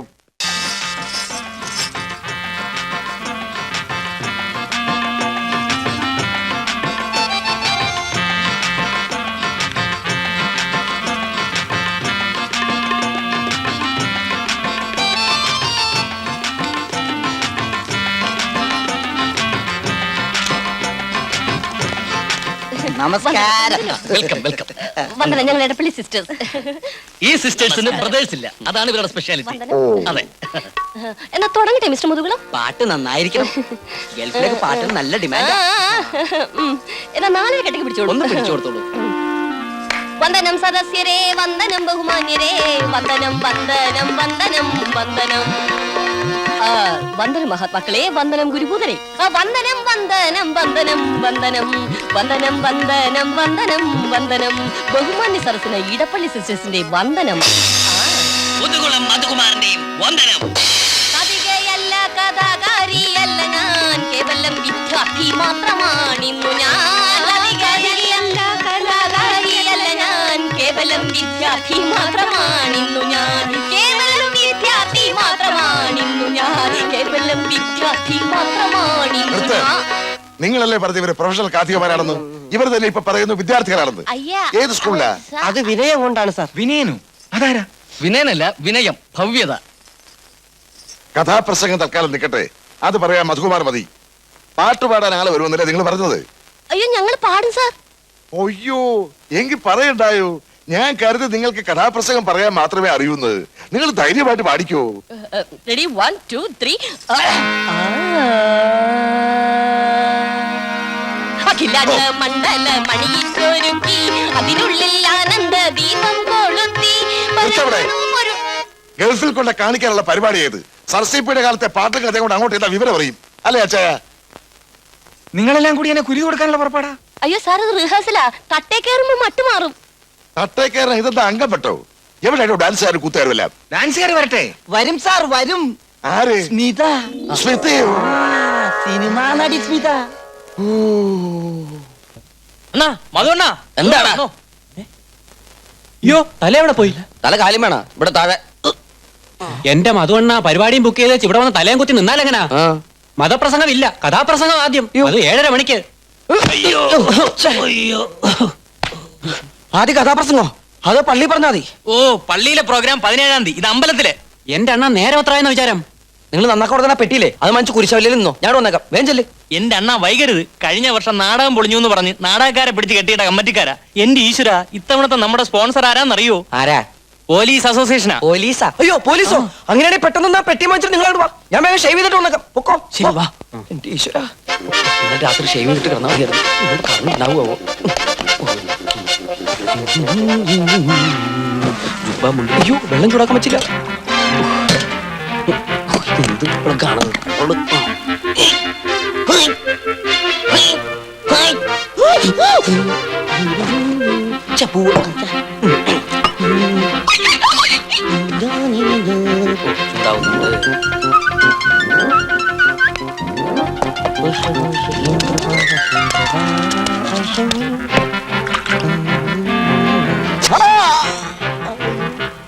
നമസ്കാരം. Welcome welcome. വന്ദനം, ഞങ്ങൾ എടപ്പള്ളി സിസ്റ്റേഴ്സ്. ഈ സിസ്റ്റേഴ്സിന് ബ്രദേഴ്സ് ഇല്ല, അതാണ് ഇവരുടെ സ്പെഷ്യാലിറ്റി. അതെ. എന്നാ തുടങ്ങട്ടെ മിസ്റ്റർ മുതുകുളം. പാട്ട് നന്നായിരിക്കണം. ഗൾഫിലേക്ക് പാട്ടിന് നല്ല ഡിമാൻഡ്. എന്നാ 4 കെട്ടിക്ക് പിടിച്ചോളൂ. ഒന്ന് പിടിച്ചു കൊടുത്തോളൂ. വന്ദനം സദസ്യരേ, വന്ദനം ബഹുമാന്യരേ, വന്ദനം വന്ദനം വന്ദനം വന്ദനം. വന്ദനം മഹാത്മാക്കളെ, വന്ദനം ഗുരുഭൂതരെ, വന്ദനം വന്ദനം വന്ദനം വന്ദനം വന്ദനം വന്ദനം വന്ദനം വന്ദനം. ബഹുമാന്യ സരസിന് ഇടപ്പള്ളി സിസ്റ്റേഴ്സിന്റെ വന്ദനം. മുതുകുളം മധുകുമാരന്റെയും വന്ദനം. കവികയല്ല, കഥാകാരിയല്ല ഞാൻ, കേവലം വിദ്യാർത്ഥി മാത്രമാണിന്നു ഞാൻ. കവികയല്ല, കഥാകാരിയല്ല ഞാൻ, കേവലം വിദ്യാർത്ഥി മാത്രമാണിന്നു ഞാൻ. കേവലം വിദ്യാർത്ഥി മാത്രമാണ് വിദ്യാർത്ഥി മാത്രമാണ് നിർത്ത്. നിങ്ങളല്ലേ പറഞ്ഞ ഇവര് പ്രൊഫഷണൽ കാഥികമാരാണെന്ന്? ഇവർ തന്നെ ഇപ്പൊ പറയുന്നു വിദ്യാർത്ഥികളാണെന്ന്. അയ്യാ. ഏത് സ്കൂളിലാ? അത് വിനയം കൊണ്ടാണ് സാർ. വിനയനു അതാരാ? വിനയനല്ല, വിനയം, ഭവ്യത. കഥാപ്രസംഗം തൽക്കാലം നിൽക്കട്ടെ, അത് പറയാൻ മധുകുമാർ മതി. പാട്ട് പാടാൻ ആള് വരുമെന്നല്ലേ നിങ്ങൾ പറഞ്ഞത്? അയ്യോ ഞങ്ങൾ പാടും സാർ. ഒയ്യോ, എങ്കിൽ പറയണ്ടായോ. ഞാൻ കരുതി നിങ്ങൾക്ക് കഥാപ്രസംഗം പറയാൻ മാത്രമേ അറിയൂന്ന്. നിങ്ങൾ ധൈര്യമായിട്ട് പാടിക്കോ. റെഡി 1 2 3. അഖിലാണ്ട മണ്ഡല മണിയിച്ചൊരുക്കി അതിനുള്ളിൽ ആനന്ദ ദീപം കൊളുത്തി. നിർത്തവിടെ. ഗൾഫിൽ കൊണ്ട് കാണിക്കാനുള്ള പരിപാടി ഏത്? സർസിപ്പിയുടെ കാലത്തെ പാട്ടും കഥയും കൊണ്ട് അങ്ങോട്ട് എന്താ വിവരം അറിയും അല്ലേ അച്ഛായ? നിങ്ങളെല്ലാം കൂടി എന്നെ കുരുതി കൊടുക്കാനുള്ള പുറപ്പാടാ? അയ്യോ സാർ അത് റിഹേഴ്സലാ. തട്ടേ കയറുമ്പോ മട്ടു മാറും. തട്ടേക്കാരൻ ഇതെന്താ അംഗപ്പെട്ടോ? എവിടെയാണോ ഡാൻസുകാർ കൂത്തുകാരുമല്ല? ഡാൻസുകാർ വരട്ടെ. വരും സാർ വരും. ആര്? സ്മിത. സ്മിതയോ? സിനിമാ നടി സ്മിത. അണ്ണാ മധുണ്ണ എന്താടാ? അയ്യോ തല എവിടെ പോയി? തല കാര്യം വേണ ഇവിടെ താഴെ. എന്റെ മധുവണ്ണ പരിപാടിയും ബുക്ക് ചെയ്ത് ഇവിടെ വന്ന് തലയും കുത്തി നിന്നാലെങ്ങനാ? മതപ്രസംഗം ഇല്ല, കഥാപ്രസംഗം ആദ്യം. അത് 7:30 മണിക്ക്. ആദ്യ കഥാപ്രസംഗോ അതോ പള്ളി പറഞ്ഞാ മതി? ഓ പള്ളിയിലെ പ്രോഗ്രാം 17-ാം തീയതി. ഇത് അമ്പലത്തിലെ. എന്റെ അണ്ണ നേരെ എത്രയെന്ന വിചാരം? നിങ്ങൾ നന്നാക്കോടെ പെട്ടിയില്ലേ അത് മനസ്സ് കുരിശവല്ലിൽ നിന്നോ? ഞാൻ വന്നേക്കാം. വേഞ്ചല്. എന്റെ അണ്ണ വൈകരുത്. കഴിഞ്ഞ വർഷം നാടകം പൊളിഞ്ഞു എന്ന് പറഞ്ഞ് നാടകക്കാരെ പിടിച്ച് കെട്ടിയിട്ട കമ്മറ്റിക്കാരാ. എന്റെ ഈശ്വര, ഇത്തവണത്തെ നമ്മുടെ സ്പോൺസർ ആരാന്നറിയോ? ആരാ? പോലീസ് അസോസിയേഷനാ. പോലീസാ? അയ്യോ പോലീസോ? അങ്ങനെയാണെങ്കിൽ പെട്ടെന്ന് പെട്ടി വാങ്ങിച്ചിട്ട് നിങ്ങളോട് വാ. ഞാൻ വേഗം ഷേവ് ചെയ്തിട്ട് വന്നേക്കാം. പൊക്കോ. ശരി വാ. എന്റെ ഈശ്വര, ഇന്നലെ രാത്രി ഷേവ് ചെയ്തിട്ട് കിടന്നാ മതിയായിരുന്നു. കറണ്ടുണ്ടാവോ? അയ്യോ വെള്ളം ചൂടാക്കാൻ പറ്റില്ല. എന്ത് കാണുന്നത്?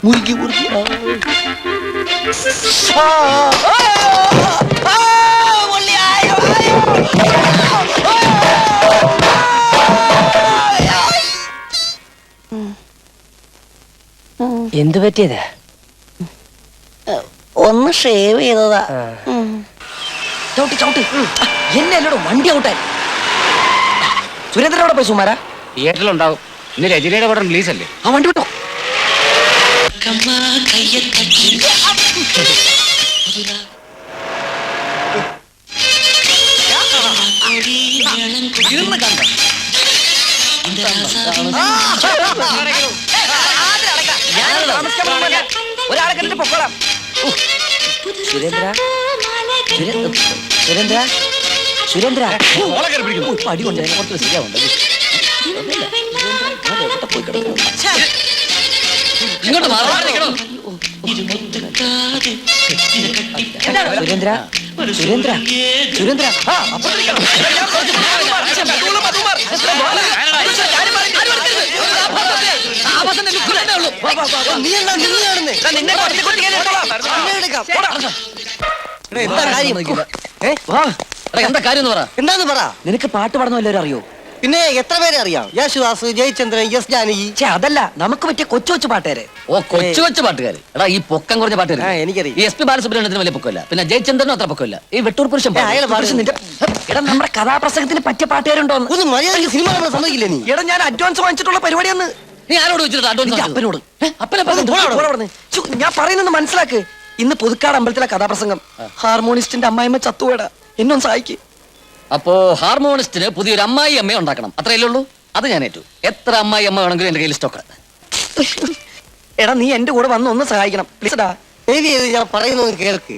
മുറുകി മുറുകി എന്ത് പറ്റിയത്? ഒന്ന് ഷേവ് ചെയ്തതാ. ചവിട്ടി ചവിട്ടി. എന്നെ അല്ലോട് വണ്ടി ഔട്ടായി. സുരേന്ദ്രൻ എവിടെ പോയി? സുമാരാ തിയേറ്ററിലുണ്ടാവും. ഇന്ന് രജനിയുടെ പടം റിലീസ് അല്ലേ? ആ വണ്ടി വിട്ടോ. ഒരാളെ കണ്ടിട്ട് പൊക്കോളാം. സുരേന്ദ്ര സുരേന്ദ്ര സുരേന്ദ്ര പടി കൊണ്ട് കുറച്ച് ശരിയാവുണ്ട്. ഇങ്ങോട്ട് മാറാ. സുരേന്ദ്ര സുരേന്ദ്ര സുരേന്ദ്ര എന്താ കാര്യം പറ? എന്താന്ന് പറ. നിനക്ക് പാട്ട് പാടുന്ന എല്ലാവരും അറിയോ? പിന്നെ എത്ര പേരെ അറിയാം? യേശുദാസ്, ജയചന്ദ്രൻ, എസ് ജാനകി. അതല്ല, നമുക്ക് പറ്റിയ കൊച്ചു കൊച്ചു പാട്ടുകാരെ. ഓ കൊച്ചു കൊച്ചു പാട്ടുകാര്. എടാ ഈ പൊക്കം കുറഞ്ഞ പാട്ടുകാർ എനിക്കറിയാം. ഈ SP ബാലസുബ്രഹ്മണ്യത്തിന് വലിയ പൊക്കമില്ല. പിന്നെ ജയചന്ദ്രനും അത്ര പൊക്കമില്ല. ഈ വെട്ടൂർ പുരുഷൻ എടാ നമ്മുടെ കഥാപ്രസംഗത്തിന് പറ്റിയ പാട്ടുകാരുണ്ടോ? ഒന്ന് മര്യാദയ്ക്ക് സിനിമ നമ്മൾ സമ്മതിക്കില്ല നീ. എടാ ഞാൻ അഡ്വാൻസ് വാങ്ങിച്ചിട്ടുള്ള പരിപാടിയാണ്. നീ ആരോട് വെച്ചിട്ട് അഡ്വാൻസ്? അപ്പനോട്. അപ്പനെ ഞാൻ പറയുന്നത് മനസ്സിലാക്ക്. ഇന്ന് പുതുക്കാട് അമ്പലത്തിലെ കഥാപ്രസംഗം. ഹാർമോണിസ്റ്റിന്റെ അമ്മായിമ്മ ചത്തുവേടാ. എന്നൊന്ന് സഹായിക്ക്. അപ്പോ ഹാർമോണിസ്റ്റിന് പുതിയൊരു അമ്മായി അമ്മയെ ഉണ്ടാക്കണം. അത്രയല്ലേ ഉള്ളൂ? അത് ഞാൻ ഏറ്റു. എത്ര അമ്മായി അമ്മ വേണമെങ്കിലും എന്റെ കയ്യിൽ സ്റ്റോക്ക്. എടാ നീ എന്റെ കൂടെ വന്ന് ഒന്ന് സഹായിക്കണം പ്ലീസ്ടാ. ഞാൻ പറയുന്നത് കേൾക്ക്.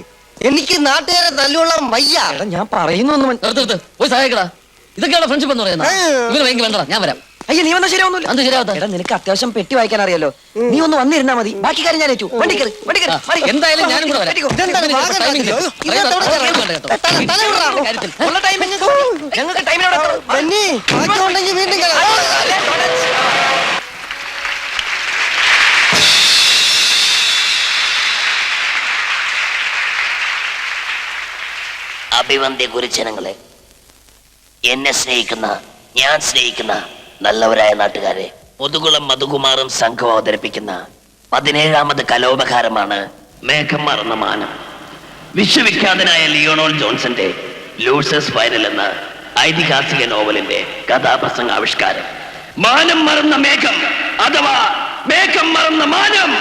എനിക്ക് നാട്ടുകാരെ തല്ലുള്ള വയ്യ. എടാ ഞാൻ പറയുന്നു പോയി സഹായിക്കടാ. ഇതൊക്കെയുള്ള ഫ്രണ്ട്ഷിപ്പ് എന്ന് പറയുന്നത്. ഇവന് ഭയങ്കര വേണ്ട, ഞാൻ വരാം. അയ്യ നീ വന്നാ ശരിയാവുന്നില്ല. അത് ശരിയാവത്ത. എടാ നിനക്ക് അത്യാവശ്യം പെട്ടി വായിക്കാൻ അറിയാലോ. നീ ഒന്ന് വന്നിരുന്നാ മതി. ബാക്കി കാര്യം ഞാൻ ഏറ്റു. വണ്ടി കയറി വണ്ടി കയറി. എന്തായാലും ഞാനും കൂടെ വരാം. ഞങ്ങൾക്ക് ടൈമിനോട് വീണ്ടും അഭിവന്ദ്യ ഗുരുജനങ്ങളെ, എന്നെ സ്നേഹിക്കുന്ന, ഞാൻ സ്നേഹിക്കുന്ന നല്ലവരായ നാട്ടുകാരെ, മുതുകുളം മധുകുമാറും സംഘം അവതരിപ്പിക്കുന്ന 17ാമത് കലോപകാരമാണ് മേഘം മറന്ന മാനം. വിശ്വവിഖ്യാതനായ ലിയോണോൾ ജോൺസന്റെ ലൂസേഴ്സ് ഫൈനൽ എന്ന ഐതിഹാസിക നോവലിന്റെ കഥാപ്രസംഗ ആവിഷ്കാരം. മാനം മറന്ന മേഘം അഥവാ മേഘം മറന്ന മാനം.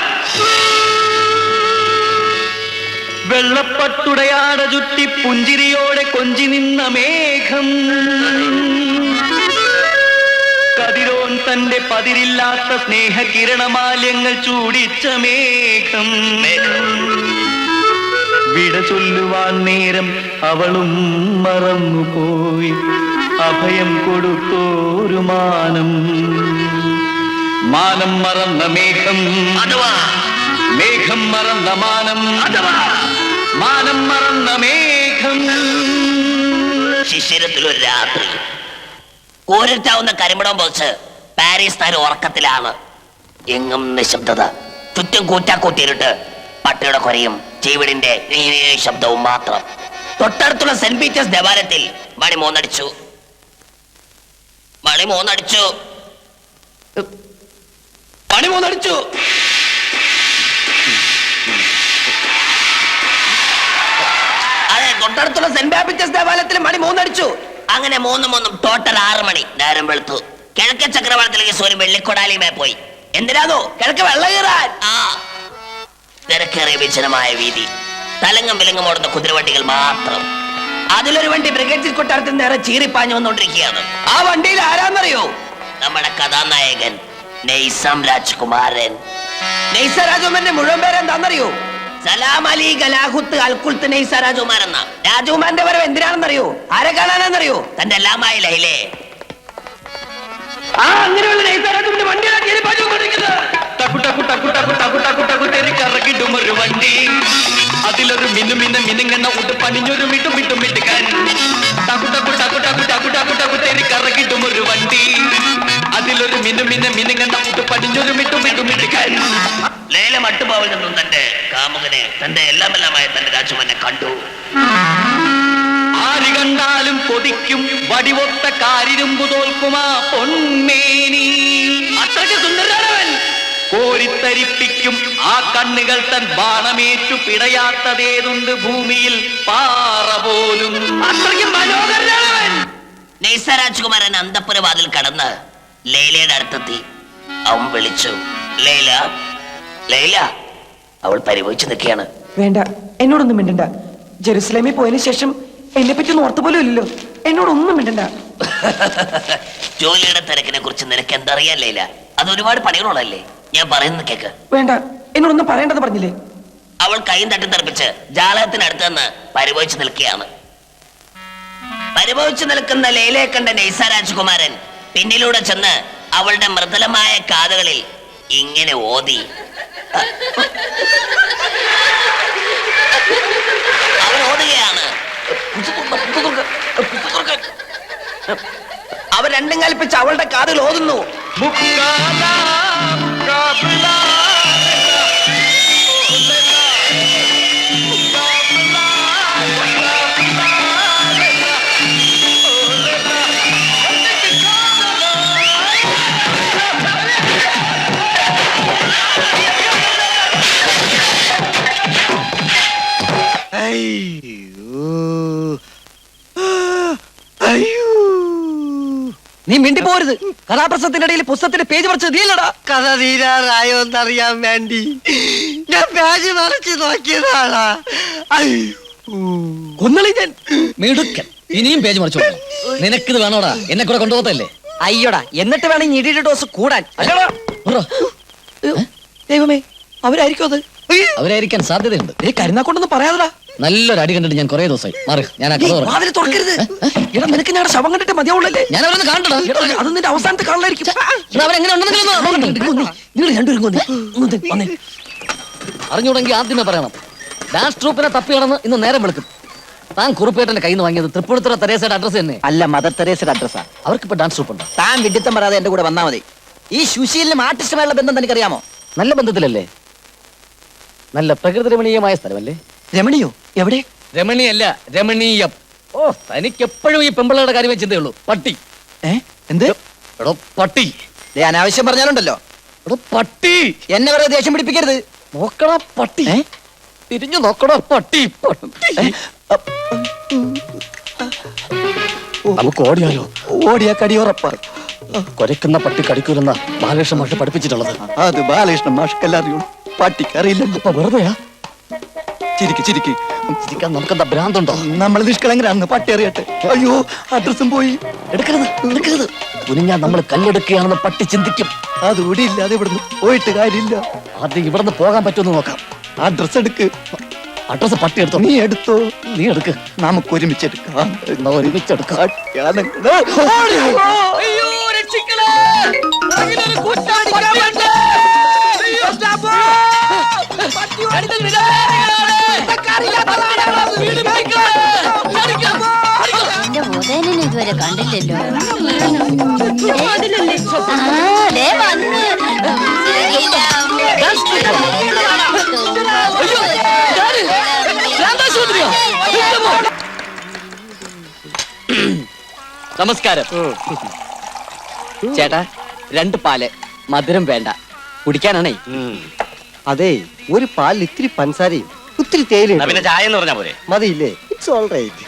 വെള്ളപ്പട്ടുടയാട ചുറ്റി പുഞ്ചിരിയോടെ കൊഞ്ചി നിന്ന മേഘം, കതിരോൻ തന്റെ പതിരില്ലാത്ത സ്നേഹകിരണമാല്യങ്ങൾ ചൂടിച്ച മേഘം. വിട ചൊല്ലുവാൻ നേരം അവളും മറന്നുപോയി അഭയം കൊടുത്തോരു മാനം. മാനം മറന്ന മേഘം അഥവാ മേഘം മറന്ന മാനം അഥവാ മാനം മറന്ന മേഘം. ശിശിരത്തിലൊരു രാത്രി കോരിട്ടാവുന്ന കരിമിടം പോച്ച് പാരീസ് താരം ഉറക്കത്തിലാണ്. എങ്ങും നിശബ്ദത, ചുറ്റും കൂറ്റാക്കൂട്ടിയിട്ട് പട്ടിയുടെ കൊരയും ചീവിടിന്റെ ശബ്ദവും മാത്രം. തൊട്ടടുത്തുള്ള സെന്റ് പീറ്റേഴ്സ് ദേവാലയത്തിൽ മണി 3 അടിച്ചു. മണി 3 അടിച്ചു. മണി 3 അടിച്ചു. അതെ, തൊട്ടടുത്തുള്ള സെന്റ് പീറ്റേഴ്സ് ദേവാലയത്തിൽ മണി 3 അടിച്ചു. അങ്ങനെ 3 ടോട്ടൽ 6 മണി. നേരം വെളുത്തു. കിഴക്കൻ ചക്രവാളത്തിലേക്ക് സൂര്യൻ വെള്ളിക്കൊടാലിയുമേ പോയി. എന്തിനാണോ? കിഴക്ക് വെള്ളം കീറാൻ. തിരക്കേറിയ വിജനമായ വീതി, തലങ്ങും വിലങ്ങും ഓടുന്ന കുതിരവണ്ടികൾ മാത്രം. അതിലൊരു വണ്ടി ബ്രിഗേഡ് കൊട്ടാരത്തിൽ നേരെ ചീറിപ്പാഞ്ഞു വന്നുകൊണ്ടിരിക്കുകയാണ്. ആ വണ്ടിയിൽ ആരാന്നറിയോ? നമ്മുടെ കഥാനായകൻ നെയ്സം രാജ്കുമാരൻ. നെയ്സ രാജകുമാരന്റെ മുഴുവൻ പേരെന്താണെന്നറിയോ? സലാം അലി ഗലാഹുത്ത് അൽകുൽത്ത് നെയ്സ രാജകുമാർ എന്ന. രാജകുമാരന്റെ വരവ് എന്തിനാണെന്നറിയോ? ആരെ കാണാനെന്നറിയോ? തന്റെ എല്ലാമായി ലൈലേ. അങ്ങനെയുള്ള നെയ്സ രാജകുമാരന്റെ വണ്ടിയാണ് ഒരു വണ്ടി, അതിലൊരു മിനുങ്ങുന്ന ഉടുപ്പണിഞ്ഞൊരു മിട്ടുമിട്ടുമിട്ടുക്കാൻ. കറക്കിട്ടും ഒരു വണ്ടി, അതിലൊരു മിനുങ്ങുന്ന ഉടുപ്പണിഞ്ഞൊരു മിട്ടുമിട്ടുമിട്ടുക്കാൻ. ലേല മട്ടുപാവിൽ നിന്നും തന്റെ കാമുകനെ, തന്റെ എല്ലാമെല്ലാമായ തന്റെ രാജകുമാരനെ കണ്ടു. ആര് കണ്ടാലും കൊതിക്കും വടിവൊത്ത കാരിരുമ്പു തോൽക്കുമാ പൊന്മേനി. അത്രയ്ക്ക് സുന്ദരനാണവൻ. കോരിത്തരിപ്പിക്കും ആ കണ്ണുകൾ തൻ ബാണമേറ്റു പിടയാത്തതേതുണ്ട് ഭൂമിയിൽ പാറ പോലും. അത്രയ്ക്ക് മനോഹരനാണവൻ. നെയ്സ രാജ്കുമാരൻ അന്തപ്പുര വാതിൽ കടന്ന് ലൈലയുടെ അടുത്തെത്തി. അവൻ വിളിച്ചു, ലൈല, ലൈല. അവൾ പരിഭവിച്ചു നിൽക്കുകയാണ്. വേണ്ട, എന്നോടൊന്നും മിണ്ടണ്ട. ജെറുസലേമിൽ പോയതിനു ശേഷം എന്നെ പറ്റി ഓർത്ത പോലും ഇല്ലല്ലോ. എന്നോടൊന്നും മിണ്ടണ്ട. ജോലിയുടെ തിരക്കിനെ കുറിച്ച് നിനക്ക് എന്തറിയാൻ ലൈല? അത് ഒരുപാട് പണികളുള്ളല്ലേ. ഞാൻ പറയുന്നത് കേക്ക്. വേണ്ട, എന്നോടൊന്നും പറയേണ്ടത് പറഞ്ഞില്ലേ. അവൾ കൈയും തട്ടി തെറിപ്പിച്ച് ജാലകത്തിനടുത്ത് നിന്ന് പരിഭവിച്ചു നിൽക്കുകയാണ്. പരിഭവിച്ചു നിൽക്കുന്ന ലൈലയെ കണ്ട നെയ്സ രാജ്കുമാരൻ പിന്നിലൂടെ ചെന്ന് അവളുടെ മൃദുലമായ കാതുകളിൽ ഇങ്ങനെ ഓതി. അവൻ ഓതുകയാണ്. അവൻ രണ്ടും കൽപ്പിച്ച് അവളുടെ കാതുകൾ ഓതുന്നു. നീ മിണ്ടി പോരുത്. കഥാപ്രസംഗത്തിന്റെ ഇടയിൽ പുസ്തകത്തിന്റെ പേജ് മറിച്ചത് നീയല്ലടാ. കഥ തീരാറായോ എന്നറിയാൻ വേണ്ടി ഞാൻ പേജ് മറിച്ച് നോക്കിയതാണാ. കൊന്നളി ഞാൻ. മിടുക്കൻ. ഇനിയും പേജ് മറിച്ചു. നിനക്കിത് വേണോടാ? എന്നെ കൂടെ കൊണ്ടുപോകത്തല്ലേ? അയ്യോടാ, എന്നിട്ട് വേണം ഞെടിയുടെ ഡോസ് കൂടാൻ. അല്ലടാ. ദൈവമേ, അവരായിരിക്കും അത്. അവരായിരിക്കാൻ സാധ്യതയുണ്ട്. കരുനാക്കൊണ്ടൊന്നും പറയാതടാ. നല്ലൊരു അടി കണ്ടിട്ട് ഞാൻ കുറെ ദിവസമായി. മാറി, ഞാൻ ആ കഥ പറഞ്ഞു. വാതിൽ തുറക്കരുത്. എടാ, നിനക്ക് ഞാൻ ശവം കണ്ടിട്ട് മതിയാവുള്ളല്ലേ. ഞാൻ അവരൊന്ന് കാണണ്ടടാ. അത് നിന്റെ അവസാനത്തെ കാണലായിരിക്കും. അവരെങ്ങനെ അറിഞ്ഞൂടെങ്കിൽ ആദ്യമേ പറയണം. ഡാൻസ് ട്രൂപ്പിനെ തപ്പി കിടന്ന് ഇന്ന് നേരം വെളുക്കും. താൻ കുറുപ്പേട്ടന്റെ കയ്യിൽ നിന്ന് വാങ്ങിയത് തൃപ്പൂണിത്തുറ തെരേസയുടെ അഡ്രസ് തന്നെ അല്ല, മദർ തെരേസയുടെ അഡ്രസ്സാ. അവർക്കിപ്പോ ഡാൻസ് ട്രൂപ്പ് ഉണ്ടോ? താൻ വിഡിത്തം പറയാതെ എന്റെ കൂടെ വന്നാ മതി. ഈ സുശീലിനും ആർട്ടിസ്റ്റുമായുള്ള ബന്ധം തനിക്കറിയാമോ? നല്ല ബന്ധത്തിലല്ലേ? നല്ല പ്രകൃതി രമണീയമായ സ്ഥലമല്ലേ? രമണിയോ? എവിടെ? രമണീയല്ല, രമണീയം. ഓ തനിക്ക് എപ്പോഴും ഈ പെമ്പിള്ളയുടെ കാര്യമേ ചിന്തയുള്ളൂ. പട്ടി. എന്ത്? എടോ പട്ടി. അനാവശ്യം പറഞ്ഞാലുണ്ടല്ലോ. എടോ പട്ടി. എന്നെ വെറുതെ ദേഷ്യം പിടിപ്പിക്കരുത്. നോക്കടാ പട്ടി. തിരിഞ്ഞു നോക്കടാ പട്ടി. പട്ടി. നമുക്ക് ഓടിയാലോ? ഓടിയാ കടിയുറപ്പാ. കൊരക്കുന്ന പട്ടി കടിക്കൂലെന്ന ബാലകൃഷ്ണ മാഷ് പഠിപ്പിച്ചിട്ടുള്ളത്. അത് ബാലകൃഷ്ണൻ മാഷ്ക്കെല്ലാം അറിയൂ, പട്ടിക്കറിയില്ലല്ലോ. അപ്പൊ വെറുതെയാ? ചിരിക്ക് ചിരിക്കാൻ നമുക്കെന്താ ഭ്രാന്തുണ്ടോ? നമ്മൾ നിഷ്കളങ്കരാണെന്ന് പട്ടി അറിയട്ടെ. അയ്യോ, അഡ്രസ്സും പോയി. എടുക്കരുത്. കുനിഞ്ഞാ നമ്മൾ കല്ലെടുക്കുകയാണെന്ന് പട്ടി ചിന്തിക്കും. അതുകൂടി ഇല്ലാതെ ഇവിടുന്ന് പോയിട്ട് കാര്യമില്ല. ആദ്യം ഇവിടുന്ന് പോകാൻ പറ്റുമെന്ന് നോക്കാം. അഡ്രസ് എടുക്ക്. അഡ്രസ് പട്ടി എടുത്തോ? നീ എടുത്തോ. നീ എടുക്ക്. നമുക്ക് ഒരുമിച്ചെടുക്കാം. എന്നാ ഒരുമിച്ചെടുക്കാം. എന്റെ ബോധേനെ ഇതുവരെ കണ്ടില്ലല്ലോ. ദേ വന്ന്. നമസ്കാരം ചേട്ടാ. 2 പാല്, മധുരം വേണ്ട, കുടിക്കാനാണേ. അതെ, ഒരു പാലിൽ ഇത്തിരി പഞ്ചസാരയും ഒത്തിരി തേയിലും പിന്നെ ചായ എന്ന് പറഞ്ഞാ പോരെ? മതിയില്ലേ? It's all right.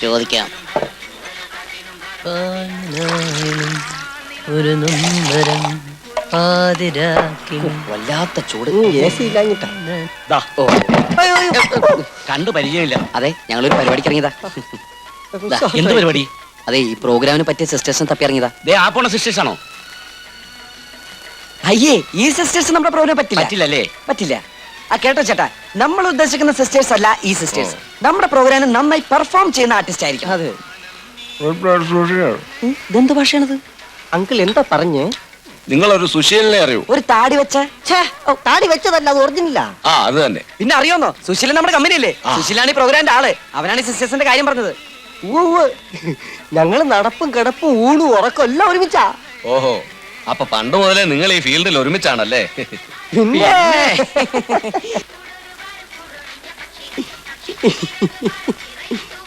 ചോദിക്കാം. ഒരു നൊമ്പരം വല്ലാത്ത ചൂട്. AC ഇല്ലാഞ്ഞിട്ടാ. കണ്ടു പരിചയമില്ല. അതെ, ഞങ്ങളൊരു പരിപാടിക്ക് ഇറങ്ങിയതാ. എന്ത് പരിപാടി? അതെ, ഈ പ്രോഗ്രാമിന് പറ്റിയ സിസ്റ്റേഴ്സിനെ തപ്പി ഇറങ്ങിയതാ. ആ പോണ സിസ്റ്റേഴ്സ് ആണോ? അയ്യേ, ഈ സിസ്റ്റേഴ്സ് നമ്മുടെ പ്രോഗ്രാം പറ്റില്ലല്ലേ? പറ്റില്ല. ആ കേട്ടോ ചേട്ടാ, നമ്മൾ ഉദ്ദേശിക്കുന്ന സിസ്റ്റേഴ്സ് അല്ല ഈ സിസ്റ്റേഴ്സ്. നമ്മുടെ പ്രോഗ്രാമിന് നന്നായി പെർഫോം ചെയ്യുന്ന ആർട്ടിസ്റ്റ് ആയിരിക്കും. അതെ. ഇതെന്ത് ഭാഷയാണത്? അങ്കിൾ എന്താ പറഞ്ഞേ? നിങ്ങളൊരു സുശീലിനെ അറിയൂ? ഒരു താടി വെച്ച താടി വെച്ചതല്ല, അത് ഒറിജിനലാ. ആ, അത് തന്നെ. പിന്നെ അറിയോന്നോ? സുശീലൻ നമ്മുടെ കമ്പനിയല്ലേ? സുശീലാണ് ഈ പ്രോഗ്രാമിന്റെ ആള്. അവനാണ് ഈ സിസ്റ്റേഴ്സിന്റെ കാര്യം പറഞ്ഞത്. ഞങ്ങള് നടപ്പും കിടപ്പും ഊണും ഉറക്കം എല്ലാം ഒരുമിച്ചാ. ഓഹോ, അപ്പൊ പണ്ട് മുതലേ നിങ്ങൾ ഈ ഫീൽഡിൽ ഒരുമിച്ചാണല്ലേ? പിന്നെ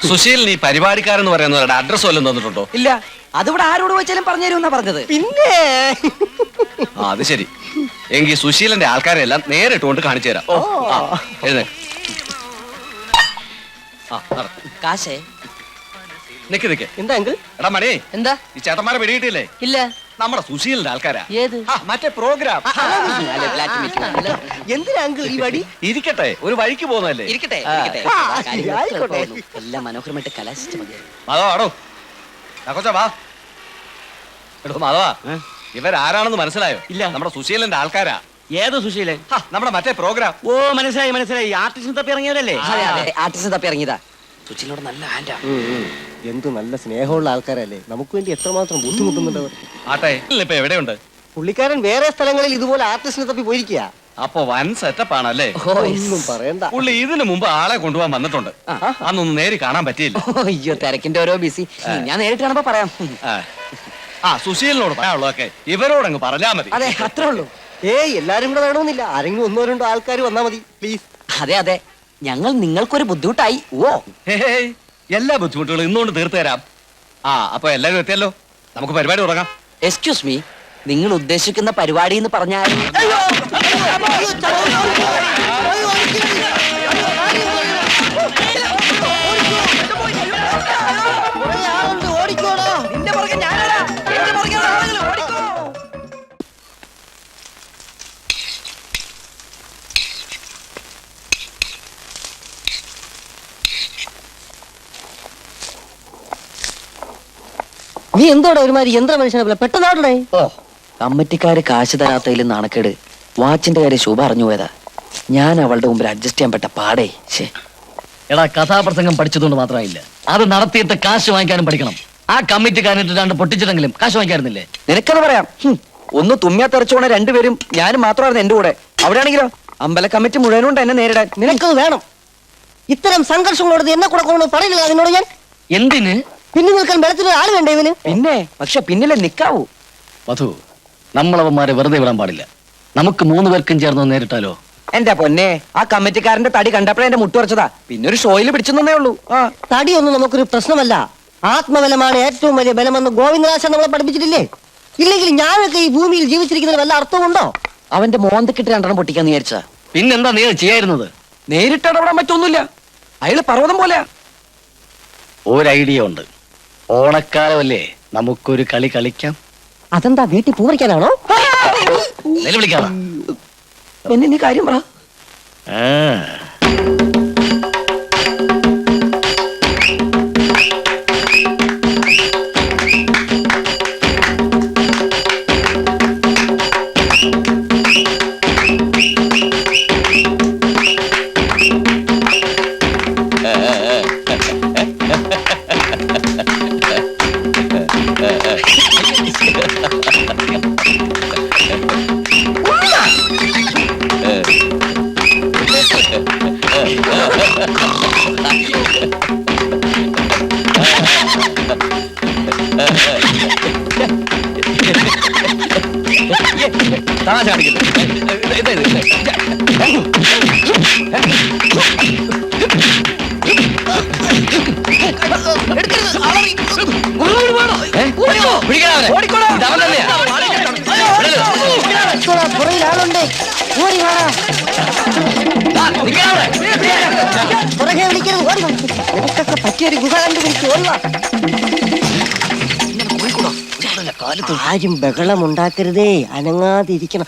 സുശീലിന് ഈ പരിപാടിക്കാരെന്ന് പറയുന്നവരുടെ അഡ്രസ് വല്ലതും തന്നിട്ടുണ്ടോ? ഇല്ല, അതിവിടെ ആരോട് വെച്ചാലും പറഞ്ഞു തരുമെന്നാ പറഞ്ഞത്. പിന്നെ ആ, അത് ശരി. എങ്കിൽ സുശീലന്റെ ആൾക്കാരെ എല്ലാം നേരിട്ട് കൊണ്ട് കാണിച്ചു തരാം. എഴുന്നേ. കാശേ നിക്ക്. എന്താ അങ്കിൾ? എടാ മണി, എന്താ? ഈ ചേട്ടന്മാരെ പിടിയിട്ടില്ലേ? ഇല്ല. നമ്മുടെ സുശീലിന്റെ ആൾക്കാരാ. ഏത്? മറ്റേ പ്രോഗ്രാം. എന്തിനാ അങ്കിൾ ഈ വടി? ഇരിക്കട്ടെ, ഒരു വഴിക്ക് പോകുന്നതല്ലേ? ഇരിക്കട്ടെ. ആയിക്കോട്ടെ. എല്ലാം മനോഹരമായിട്ട് കലാശിച്ച മതി. മാധവാടോ, വാ. എടോ മാധവാ, ഇവരാരാണെന്ന് മനസ്സിലായോ? ഇല്ല. നമ്മുടെ സുശീലന്റെ ആൾക്കാരാ. ഏത് സുശീലൻ? നമ്മുടെ മറ്റേ പ്രോഗ്രാം. ഓ, മനസ്സിലായി. ആർട്ടിസ്റ്റിനെ തപ്പി ഇറങ്ങിയവരല്ലേ? ആർട്ടിസ്റ്റ് തപ്പി ഇറങ്ങിയതാ. സുശീലോട് നല്ല ഹാൻഡാ. എന്ത് നല്ല സ്നേഹമുള്ള ആൾക്കാരല്ലേ. നമുക്ക് വേണ്ടി എത്രമാത്രം ബുദ്ധിമുട്ടുന്നുണ്ട് അവർ. ആട്ടെ, ഇപ്പൊ എവിടെയുണ്ട് പുള്ളിക്കാരൻ? വേറെ സ്ഥലങ്ങളിൽ ഇതുപോലെ ആർട്ടിസ്റ്റിനെ തപ്പി പോയിരിക്കുക. അപ്പൊ വൻ സെറ്റപ്പ് ആണല്ലേ? ഒന്നും പറയണ്ട. പുള്ളി ഇതിനു മുമ്പ് ആളെ കൊണ്ടുപോകാൻ വന്നിട്ടുണ്ട്. അന്നൊന്നും നേരി കാണാൻ പറ്റിയില്ല. അയ്യോ, തിരക്കിന്റെ ഓരോ ബിസി. ഞാൻ നേരിട്ട് കാണുമ്പോ പറയാം. ആ, സുശീലിനോട് പറയാനുള്ളതൊക്കെ ഇവരോടങ്ങ് പറഞ്ഞാ മതി. അതെ, അത്രേ ഉള്ളൂ. എല്ലാരും കൂടെ വേണമെന്നില്ല. ആരെങ്കിലും 1-2 ആൾക്കാർ വന്നാ മതി, പ്ലീസ്. അതെ, ഞങ്ങൾ നിങ്ങൾക്കൊരു ബുദ്ധിമുട്ടായി. ഹേയ്, എല്ലാ ബുദ്ധിമുട്ടുകളും ഇന്നുകൊണ്ട് തീർത്തു തരാം. അപ്പൊ എല്ലാരും എത്തിയല്ലോ, നമുക്ക് പരിപാടി തുടങ്ങാം. എക്സ്ക്യൂസ് മീ, നിങ്ങൾ ഉദ്ദേശിക്കുന്ന പരിപാടി എന്ന് പറഞ്ഞാൽ? നീ എന്തോടെ ഒരുമാതിരി യന്ത്ര മനുഷ്യനെ പോലെ പെട്ടെന്നാടണേ? കമ്മിറ്റിക്കാര് കാശ് തരാത്തതിൽ നാണക്കേട്. വാച്ചിന്റെ കാര്യം ശുഭ അറിഞ്ഞു പോയതാ. ഞാൻ അവളുടെ മുമ്പിൽ അഡ്ജസ്റ്റ് ചെയ്യാൻ പെട്ട പാടേ. എടാ, കഥാപ്രസംഗം പഠിച്ചതുകൊണ്ട് മാത്രമായില്ല, അത് നടത്തിയിട്ട് കാശ് വാങ്ങിക്കാനും പഠിക്കണം. ആ കമ്മിറ്റിക്കാരനിട്ട് 2 പൊട്ടിച്ചിട്ടെങ്കിലും കാശ് വാങ്ങിക്കാറുന്നില്ലേ? നിനക്കത് പറയാം. ഒന്ന് തുമ്മിയാ തെറിച്ചോണ 2 പേരും ഞാനും മാത്രമായിരുന്നു എന്റെ കൂടെ. അവിടെയാണെങ്കിലോ അമ്പല കമ്മിറ്റി മുഴുവനുണ്ട് എന്നെ നേരിടാൻ. നിനക്കത് വേണം. ഇത്തരം സംഘർഷങ്ങളോട് എന്നെ കൂടെ കൊണ്ടു പറയില്ല അതിനോട് ഞാൻ. എന്തിന്? പിന്നെ നിൽക്കാൻ വെള്ളത്തിൽ ആള് വേണ്ട ഇവന്. പിന്നെ പക്ഷെ പിന്നിലെ നിക്കാവൂ. മധു, നമ്മളവന്മാരെ വെറുതെ വിടാൻ പാടില്ല. നമുക്ക് 3 പേർക്കും ചേർന്ന് നേരിട്ടാലോ? എന്റെ പൊന്നെ, ആ കമ്മിറ്റിക്കാരന്റെ തടി കണ്ടപ്പോഴേ എന്റെ മുട്ട് ഉറച്ചതാ. പിന്നെ ഒരു ഷോയിൽ പിടിച്ചെന്നേ ഉള്ളൂ. ആ തടിയൊന്നും നമുക്കൊരു പ്രശ്നമല്ല. ആത്മബലമാണ് ഏറ്റവും വലിയ ബലമെന്ന് ഗോവിന്ദദാസൻ നമ്മളെ പഠിപ്പിച്ചിട്ടില്ലേ? ഇല്ലെങ്കിൽ ഞാനൊക്കെ ഈ ഭൂമിയിൽ ജീവിച്ചിരിക്കുന്നതിന് വല്ല അർത്ഥമുണ്ടോ? അവന്റെ മോന്തക്കിട്ട് 2 പൊട്ടിക്കാന്ന് വിചാരിച്ച. പിന്നെന്താ നീ ചെയ്യായിരുന്നത്? നേരിട്ട് ഇടപെടാൻ പറ്റൊന്നുമില്ല. അയാള് പർവ്വതം പോലെ. ഒരു ഐഡിയ ഉണ്ട്. ഓണക്കാലമല്ലേ, നമുക്കൊരു കളി കളിക്കാം. അതെന്താ വീട്ടിൽ പൂവറിക്കാനാണോ? നിലവിളിക്കാതാ. പിന്നെ നീ കാര്യം പറ. പുറകിലാളുണ്ട്. ഓടി വാടാ. പുറകെ വിളിക്കരുത്. ഓടി വാ. നിനക്കൊക്കെ പറ്റിയൊരു ഗുഹ കണ്ടുപിടിച്ചു. ഓടി വാ. ആരും ബഹളം ഉണ്ടാക്കരുതേ, അനങ്ങാതിരിക്കണം.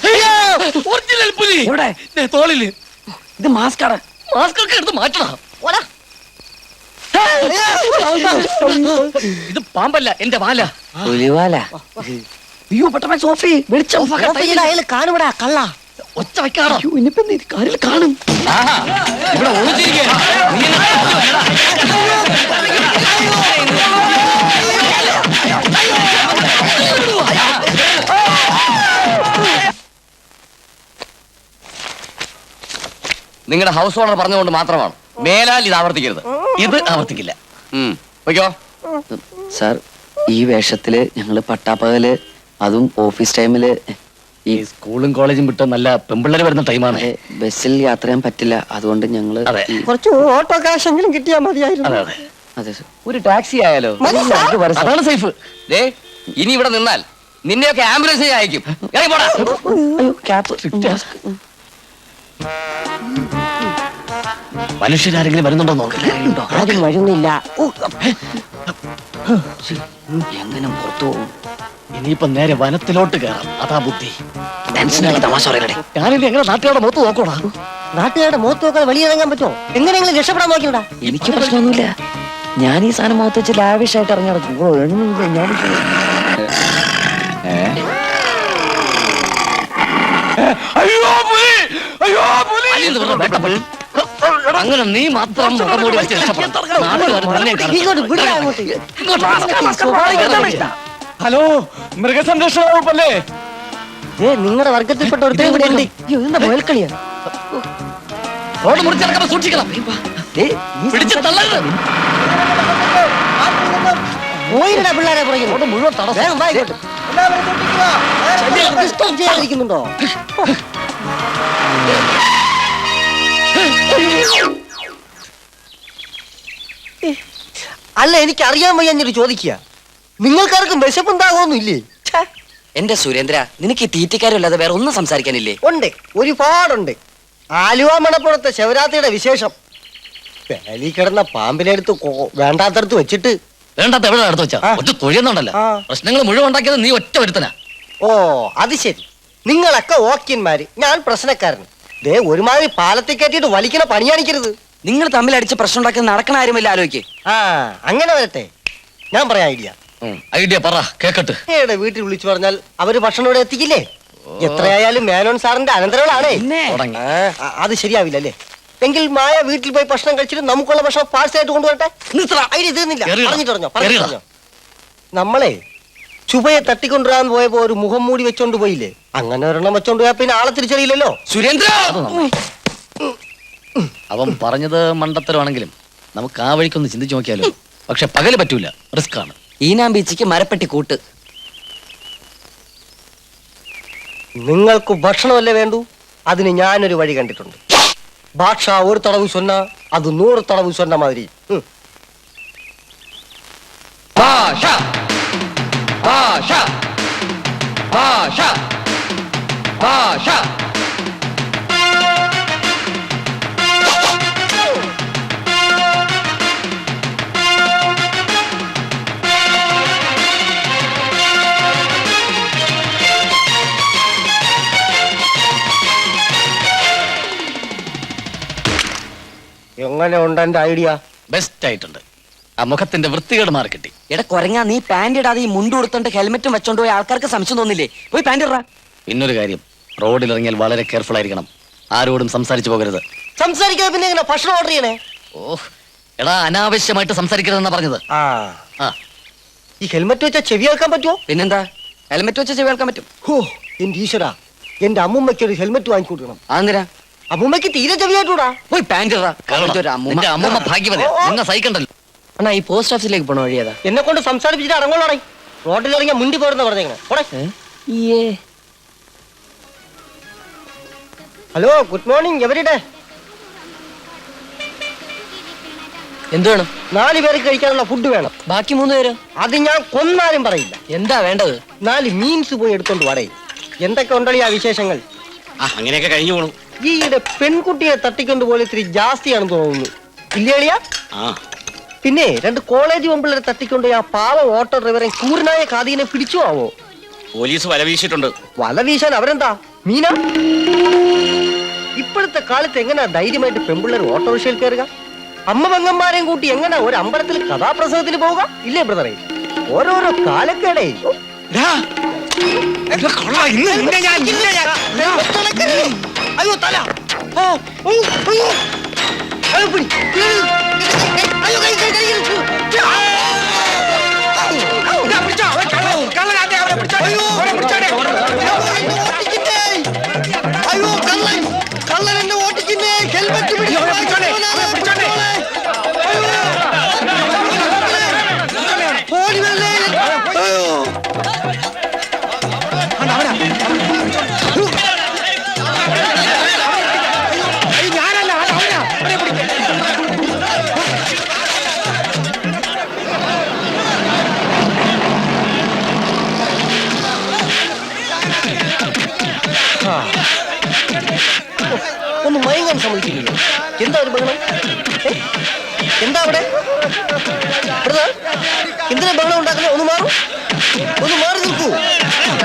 എവിടെ? തോളില് ഇത് മാസ്കാണ്. മാസ്ക് ഒക്കെ എടുത്ത് മാറ്റണം. ഓടാ. ഇത് പാമ്പല്ല, എന്റെ വാല. പുലിവാല. അയ്യോ പെട്ടെന്ന് സോഫി വെളിച്ചം. അയാൾ കാണുവിടാ കള്ള. ഒച്ച വെക്കാണോ? ഇനിയിപ്പോ കാറിൽ കാണും. ഇവിടെ ഒളിച്ചിരിക്കുക. നിങ്ങളുടെ ഹൗസ് ഓണർ പറഞ്ഞുകൊണ്ട് മാത്രമാണ്. മേലാൽ ഇത് ആവർത്തിക്കരുത്. ഇത് ആവർത്തിക്കില്ല. ഓക്കോ? സാർ, ഈ വേഷത്തില് ഞങ്ങള് പട്ടാപ്പകല്, അതും ഓഫീസ് ടൈമില് ഈ സ്കൂളും കോളേജും വിട്ട് നല്ല പെമ്പിള്ളേര് വരുന്ന ടൈമാണ്. ബസ്സിൽ യാത്ര ചെയ്യാൻ പറ്റില്ല. അതുകൊണ്ട് ഞങ്ങള് അതെ. കുറച്ച് ഓട്ടോ കാശെങ്കിലും കിട്ടിയാൽ മതിയായിരുന്നു. അതെ അതെ. അതെ സാർ. ഒരു ടാക്സി ആയാലോ? അതാണ് സേഫ്. ദേ, ഇനി ഇവിടെ നിന്നാൽ നിന്നെയൊക്കെ ആംബുലൻസ് അയക്കും. ഇറങ്ങി പോടാ. അയ്യോ ക്യാപ്പ്. മനുഷ്യരാരെങ്കിലും വരുന്നുണ്ടോ നോക്കില്ല. ആരും വരുന്നില്ല. എങ്ങനെ പുറത്തു പോകും? ഇനിയിപ്പോ നേരെ വനത്തിലോട്ട് കയറാം. അതാ ബുദ്ധി. തമാശ പറയലേ. ഞാനിനി എങ്ങനെ നാട്ടുകാരുടെ മുഖത്ത് നോക്കണോ? നാട്ടുകാരുടെ മുഖത്ത് നോക്കാതെ വെളിയിറങ്ങാൻ പറ്റുമോ? എങ്ങനെയെങ്കിലും രക്ഷപ്പെടാൻ നോക്കിവിടാ. എനിക്ക് പ്രശ്നമൊന്നുമില്ല. ഞാൻ ഈ സാധനം മുഖത്ത് വെച്ച് ലാവിഷായിട്ട് ഇറങ്ങി നടക്കും. അങ്ങനെ നീ മാത്രം മുഖംമൂടി വെച്ച് രക്ഷപ്പെടാം. നാട്ടുകാർ നിന്നെ കാണും. ഇങ്ങോട്ട് വിടാ അങ്ങോട്ട്. ഹലോ, മൃഗസംരക്ഷണ വകുപ്പല്ലേ? നിങ്ങളുടെ വർഗത്തിൽപ്പെട്ട ഒരുത്തരും കൂടെ ഉണ്ട്. എന്താ മുയൽക്കളിയാ? റോഡ് മുറിച്ചിറക്കുമ്പോ സൂക്ഷിക്കണം. പിടിച്ച് തള്ളരുത്. പോയിരടാ പിള്ളേരെ പുറകിൽ. റോഡ് മുഴുവൻ തടസ്സം. വേഗം വാ ഇങ്ങോട്ട്. ഡിസ്റ്റർബ് ചെയ്യാതിരിക്കുന്നുണ്ടോ? അല്ല, എനിക്ക് അറിയാൻ വയ്യാഞ്ഞൊരു ചോദിക്കുക. നിങ്ങൾക്കാർക്കും വിശപ്പുണ്ടാകുമൊന്നും ഇല്ലേ? എന്റെ സുരേന്ദ്ര, നിനക്ക് ഈ തീറ്റക്കാരല്ലാതെ വേറെ ഒന്നും സംസാരിക്കാനില്ലേ? ഉണ്ട്, ഒരുപാടുണ്ട്. ആലുവ മണപ്പുറത്തെ ശിവരാത്രിയുടെ വിശേഷം. വേലി കിടന്ന പാമ്പിനെടുത്ത് വേണ്ടാത്തടത്ത് വെച്ചിട്ട്. വേണ്ടാത്ത എവിടെ അടുത്ത് വെച്ചാ ഒറ്റ തൊഴിയുന്നുണ്ടല്ലോ. ആ. പ്രശ്നങ്ങൾ മുഴുവൻ ഉണ്ടാക്കിയത് നീ ഒറ്റ ഒരുത്തനാ. ഓ, അത് ശരി. നിങ്ങളൊക്കെ ഓക്കിയന്മാര്, ഞാൻ പ്രശ്നക്കാരൻ. ദേ, ഒരുമാതിരി പാലത്തിൽ കയറ്റിയിട്ട് വലിക്കണ പണിയാണിക്കരുത്. നിങ്ങൾ തമ്മിൽ അടിച്ച് പ്രശ്നം ഉണ്ടാക്കി നടക്കണ ആരുമില്ല. ആലോചിക്ക്. ആ, അങ്ങനെ വരട്ടെ. ഞാൻ പറയാം ഐഡിയ. ഐഡിയ പറ, കേക്കട്ട്. വീട്ടിൽ വിളിച്ചു പറഞ്ഞാൽ അവര് ഭക്ഷണം ഇവിടെ എത്തിക്കില്ലേ? എത്രയായാലും മേനോൻ സാറിന്റെ അനന്തരങ്ങളാണേ. തുടങ്ങി. അത് ശരിയാവില്ല അല്ലേ? എങ്കിൽ മായ വീട്ടിൽ പോയി ഭക്ഷണം കഴിച്ചിട്ട് നമുക്കുള്ള ഭക്ഷണം പാഴ്സലായിട്ട് കൊണ്ടുവരട്ടെ. ഐഡിയ തീർന്നില്ല. പറഞ്ഞിട്ടോ. നമ്മളെ ചുബയെ തട്ടിക്കൊണ്ടുവരാൻ പോയപ്പോ ഒരു മുഖം മൂടി വെച്ചോണ്ട് പോയില്ലേ? അങ്ങനെ ഒരെണ്ണം വെച്ചോണ്ട് പോയാ പിന്നെ ആളെ തിരിച്ചറിയില്ലല്ലോ. സുരേന്ദ്ര, അവൻ പറഞ്ഞത് മണ്ടത്തരമാണെങ്കിലും നമുക്ക് ആ വഴിക്കൊന്ന് ചിന്തിച്ചു നോക്കിയാലോ. പക്ഷെ പകല് പറ്റൂല, റിസ്ക് ആണ്. ഈനാം ബീച്ചിക്ക് മരപ്പെട്ടി കൂട്ട്. നിങ്ങൾക്ക് ഭക്ഷണമല്ലേ വേണ്ടു? അതിന് ഞാനൊരു വഴി കണ്ടിട്ടുണ്ട്. ഭാഷ ഒരു തടവ് ചൊന്ന അത് 100 തടവ് ചൊന്ന മാതിരി. ഭാഷ ഭാഷ ഭാഷ ഭാഷ എങ്ങനെ ഉണ്ട് എന്റെ ഐഡിയ? ബെസ്റ്റ് ആയിട്ടുണ്ട്. ആ മുഖത്തിന്റെ വൃത്തികേട് മാറി കിട്ടി. എടാ കൊരങ്ങ, നീ പാന്റ് ഇടാതെ ഈ മുണ്ട് കൊടുത്തോണ്ട് ഹെൽമെറ്റും വെച്ചോണ്ട് പോയി ആൾക്കാർക്ക് സംശയം തോന്നില്ലേ? പോയി പാന്റ് ഇടാ. പിന്നൊരു കാര്യം, റോഡിൽ ഇറങ്ങിയാൽ വളരെ കെയർഫുൾ ആയിരിക്കണം. ആരോടും സംസാരിച്ചു പോകരുത്. സംസാരിക്കാതെ പിന്നെ എങ്ങനെ ഭക്ഷണം ഓർഡർ ചെയ്യണേ? ഓഹ് എടാ, അനാവശ്യമായിട്ട് സംസാരിക്കരുതെന്നാ പറഞ്ഞത്. ആ ഈ ഹെൽമെറ്റ് വെച്ചാൽ ചെവി കേൾക്കാൻ പറ്റുമോ? പിന്നെന്താ, ഹെൽമെറ്റ് വെച്ച് ചെവി കേൾക്കാൻ പറ്റും. ഹോ, എന്റെ ഈശ്വരാ, എന്റെ അമ്മുമ്മയ്ക്ക് ഒരു ഹെൽമെറ്റ് വാങ്ങിച്ചു കൊടുക്കണം. അതെന്തിനാ? അമ്മുമ്മയ്ക്ക് തീരെ ചെവിയായിട്ടൂടാ. പോയി പാന്റ് ഇടാ. നിന്റെ അമ്മൂമ്മ ഭാഗ്യവതി, നിന്നെ സഹിക്കണ്ടല്ലോ. അണ്ണാ, ഈ പോസ്റ്റ് ഓഫീസിലേക്ക് പോണ വഴിയേതാ? എന്നെ കൊണ്ട് സംസാരിപ്പിച്ചിട്ട് അടങ്ങോളാണേ. റോഡിൽ ഇറങ്ങിയ മുണ്ടി പോരുന്ന പറഞ്ഞേങ്ങനെ. Hello, good morning everyday. എന്ത് വേണം? 4 പേർക്ക് കഴിക്കാനുള്ള ഫുഡ് വേണം. ബാക്കി 3 പേര്? അത് ഞാൻ കൊന്നാലും പറയില്ല. എന്താ വേണ്ടത്? 4 മീൻസ് പോയി എടുത്തോണ്ട് വാടേ. എന്തൊക്കെ ഉണ്ടല്ലോ ആ വിശേഷങ്ങൾ? അങ്ങനെയൊക്കെ കഴിഞ്ഞു പോണു. ഈയിടെ പെൺകുട്ടിയെ തട്ടിക്കൊണ്ട് പോലെ ഇത്തിരി ജാസ്തിയാണെന്ന് തോന്നുന്നു, ഇല്ലേളിയാ? പിന്നെ 2 കോളേജ് പെൺപിള്ളേരെ തട്ടിക്കൊണ്ട് ആ പാവ ഓട്ടോ ഡ്രൈവറെ കൂറിനായ കാതിനെ പിടിച്ചു ആവോ? പോലീസ് വല വീശിട്ടുണ്ട്. വല വീശാൻ അവരെന്താ മീന? ഇപ്പോഴത്തെ കാലത്ത് എങ്ങനെയാ ധൈര്യമായിട്ട് പെൺപിള്ളേർ ഓട്ടോറിക്ഷയിൽ കയറുക? അമ്മ പെങ്ങന്മാരെയും കൂട്ടി എങ്ങനെ ഒരു അമ്പലത്തിൽ കഥാപ്രസംഗത്തിന് പോവുക? ഇല്ലേ ബ്രദറെ? ഓരോരോ കാലക്കേടേ. അയ്യോ തല! അയ്യോ പിടി! അയ്യോ കൈ കൈ കൈ! അയ്യോ കള്ളൻ! കള്ളൻ എന്നെ ഓട്ടിക്കുന്നേ! ഹെൽമെറ്റ് ഓടി വരല്ലേ! അയ്യോ ഒന്ന് മയങ്ങാൻ സമ്മതിക്കില്ലല്ലോ. എന്താ ഒരു ബഹളം? എന്താ അവിടെ? എന്തിനാ ബഹളം ഉണ്ടാക്കുന്നത്? ഒന്ന് മാറും, ഒന്ന് മാറി നിൽക്കൂ.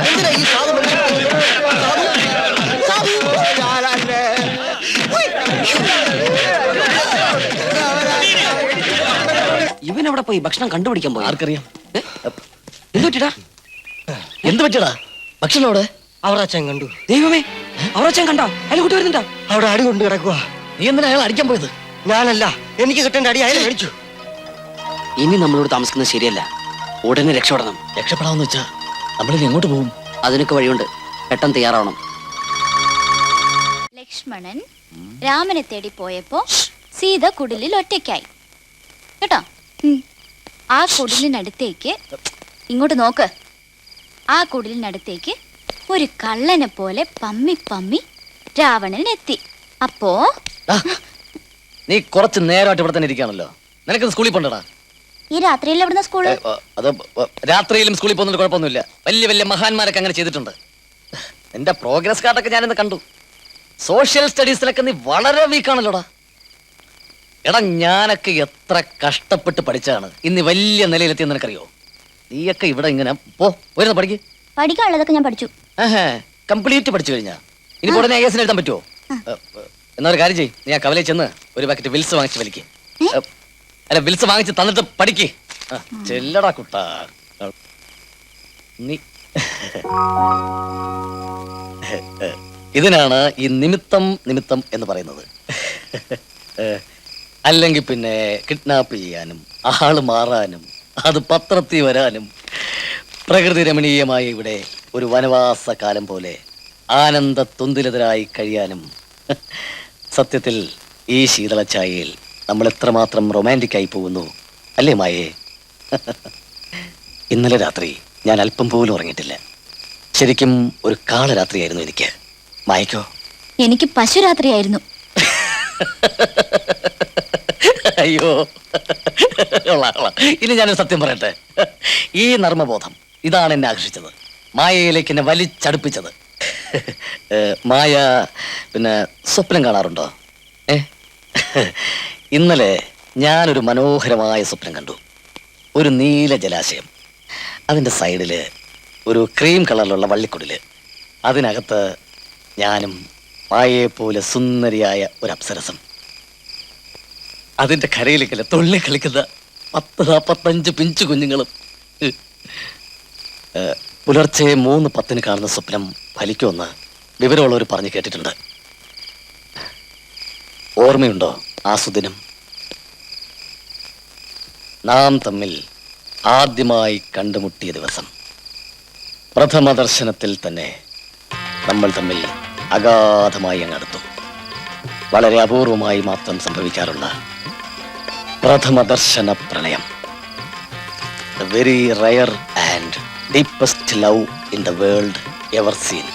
എന്തിനാ ഈ സാധു മനുഷ്യൻ? ഇവനവിടെ പോയി ഭക്ഷണം കണ്ടുപിടിക്കാൻ പോയി. ആർക്കറിയാം? എന്ത് പറ്റിടാ? എന്ത് പറ്റടാ? ഭക്ഷണം അവിടെ? അവിടെ അച്ഛൻ കണ്ടു. ദൈവമേ, അവരച്ഛൻ കണ്ടോ? അയാൾ കൂട്ടി വരുന്നുണ്ടോ? അവിടെ അടി കൊണ്ട് കിടക്കുക. നീ എന്തിനാ അയാൾ അടിക്കാൻ പോയത്? ഞാനല്ല, എനിക്ക് കിട്ടേണ്ട അടി അയാൾ മേടിച്ചു. ഇനി നമ്മളോട് താമസിക്കുന്നത് ശരിയല്ല. ഉടനെ രക്ഷപ്പെടണം. രക്ഷപ്പെടാമെന്ന് വെച്ചാ നമ്മളിനി എങ്ങോട്ട് പോകും? അതിനൊക്കെ വഴിയുണ്ട്. പെട്ടെന്ന് തയ്യാറാവണം. ലക്ഷ്മണൻ രാമനെ തേടി പോയപ്പോ സീത കുടിലിൽ ഒറ്റയ്ക്കായി കേട്ടോ. ആ കുടിലിനടുത്തേക്ക്, ഇങ്ങോട്ട് നോക്ക്, ആ കുടിലിനടുത്തേക്ക് ഒരു കള്ളനെ പോലെ പമ്മി പമ്മി രാവണൻ എത്തി. അപ്പോ നീ കുറച്ച് നേരമായിട്ട് ഇവിടെ തന്നെ ഇരിക്കുകയാണല്ലോ. നിനക്ക് സ്കൂളിൽ പോണ്ടടാ. ഈ രാത്രിയിൽ എവിടുന്ന സ്കൂള്? അത് രാത്രിയിലും സ്കൂളിൽ പോകുന്നതിന് കുഴപ്പമൊന്നുമില്ല. വലിയ വലിയ മഹാന്മാരൊക്കെ അങ്ങനെ ചെയ്തിട്ടുണ്ട്. എന്റെ പ്രോഗ്രസ് കാർഡൊക്കെ ഞാനിന്ന് കണ്ടു. സോഷ്യൽ സ്റ്റഡീസിലൊക്കെ നീ വളരെ വീക്കാണല്ലോടാ. എടാ, ഞാനൊക്കെ എത്ര കഷ്ടപ്പെട്ട് പഠിച്ചാണ് ഇന്ന് വലിയ നിലയിലെത്തിയെന്ന് നിനക്കറിയോ? നീയൊക്കെ ഇവിടെ ഇങ്ങനെ പോരുന്ന പഠിക്ക്. പഠിക്കാനുള്ളതൊക്കെ ഞാൻ പഠിച്ചു. കംപ്ലീറ്റ് പഠിച്ചു കഴിഞ്ഞാ ഇനി ഉടനെ IAS എഴുതാൻ പറ്റുമോ? എന്നാ ഒരു കാര്യം ചെയ്യ്, നീ ആ കവലയിൽ ചെന്ന് ഒരു പാക്കറ്റ് വിൽസ് വാങ്ങിച്ച് വലിക്ക്. അല്ല, വിൽസ് വാങ്ങിച്ച് തന്നിട്ട് പഠിക്ക്. ചെല്ലടാ കുട്ടാ. നീ ഇതിനാണ് ഈ നിമിത്തം നിമിത്തം എന്ന് പറയുന്നത്. അല്ലെങ്കിൽ പിന്നെ കിഡ്നാപ്പ് ചെയ്യാനും ആള് മാറാനും അത് പത്രത്തിൽ വരാനും പ്രകൃതി രമണീയമായ ഇവിടെ ഒരു വനവാസ കാലം പോലെ ആനന്ദ തുന്തിലതരായി കഴിയാനും സത്യത്തിൽ ഈ ശീതള ഛായയിൽ നമ്മൾ എത്രമാത്രം റൊമാൻറ്റിക് ആയി പോകുന്നു അല്ലേ മായേ? ഇന്നലെ രാത്രി ഞാൻ അല്പം പോലും ഉറങ്ങിയിട്ടില്ല. ശരിക്കും ഒരു കാളരാത്രിയായിരുന്നു എനിക്ക്. മായക്കോ? എനിക്ക് പശുരാത്രിയായിരുന്നു. അയ്യോ, കൊള്ളാം, കൊള്ളാം. ഇനി ഞാനൊരു സത്യം പറയട്ടെ. ഈ നർമ്മബോധം ഇതാണ് എന്നെ ആകർഷിച്ചത്, മായയിലേക്ക് എന്നെ വലിച്ചടുപ്പിച്ചത്. മായ പിന്നെ സ്വപ്നം കാണാറുണ്ടോ? ഇന്നലെ ഞാനൊരു മനോഹരമായ സ്വപ്നം കണ്ടു. ഒരു നീല ജലാശയം, അതിൻ്റെ സൈഡിൽ ഒരു ക്രീം കളറിലുള്ള വള്ളിക്കുടില്, അതിനകത്ത് ഞാനും മായയെ പോലെ സുന്ദരിയായ ഒരു അപ്സരസം. അതിൻ്റെ കരയിലേക്കല്ല തുള്ളി കളിക്കുന്ന 10-45 പിഞ്ചു കുഞ്ഞുങ്ങളും. പുലർച്ചെ 3:10 കാണുന്ന സ്വപ്നം ഫലിക്കുമെന്ന് വിവരമുള്ളവർ പറഞ്ഞു കേട്ടിട്ടുണ്ട്. ഓർമ്മയുണ്ടോ ആ സുദിനം? നാം തമ്മിൽ ആദ്യമായി കണ്ടുമുട്ടിയ ദിവസം. പ്രഥമ ദർശനത്തിൽ തന്നെ നമ്മൾ തമ്മിൽ അഗാധമായി അങ്ങടുത്തു. വളരെ അപൂർവമായി മാത്രം സംഭവിക്കാറുള്ള പ്രഥമ ദർശന പ്രണയം. The very rare and deepest love in the world ever seen.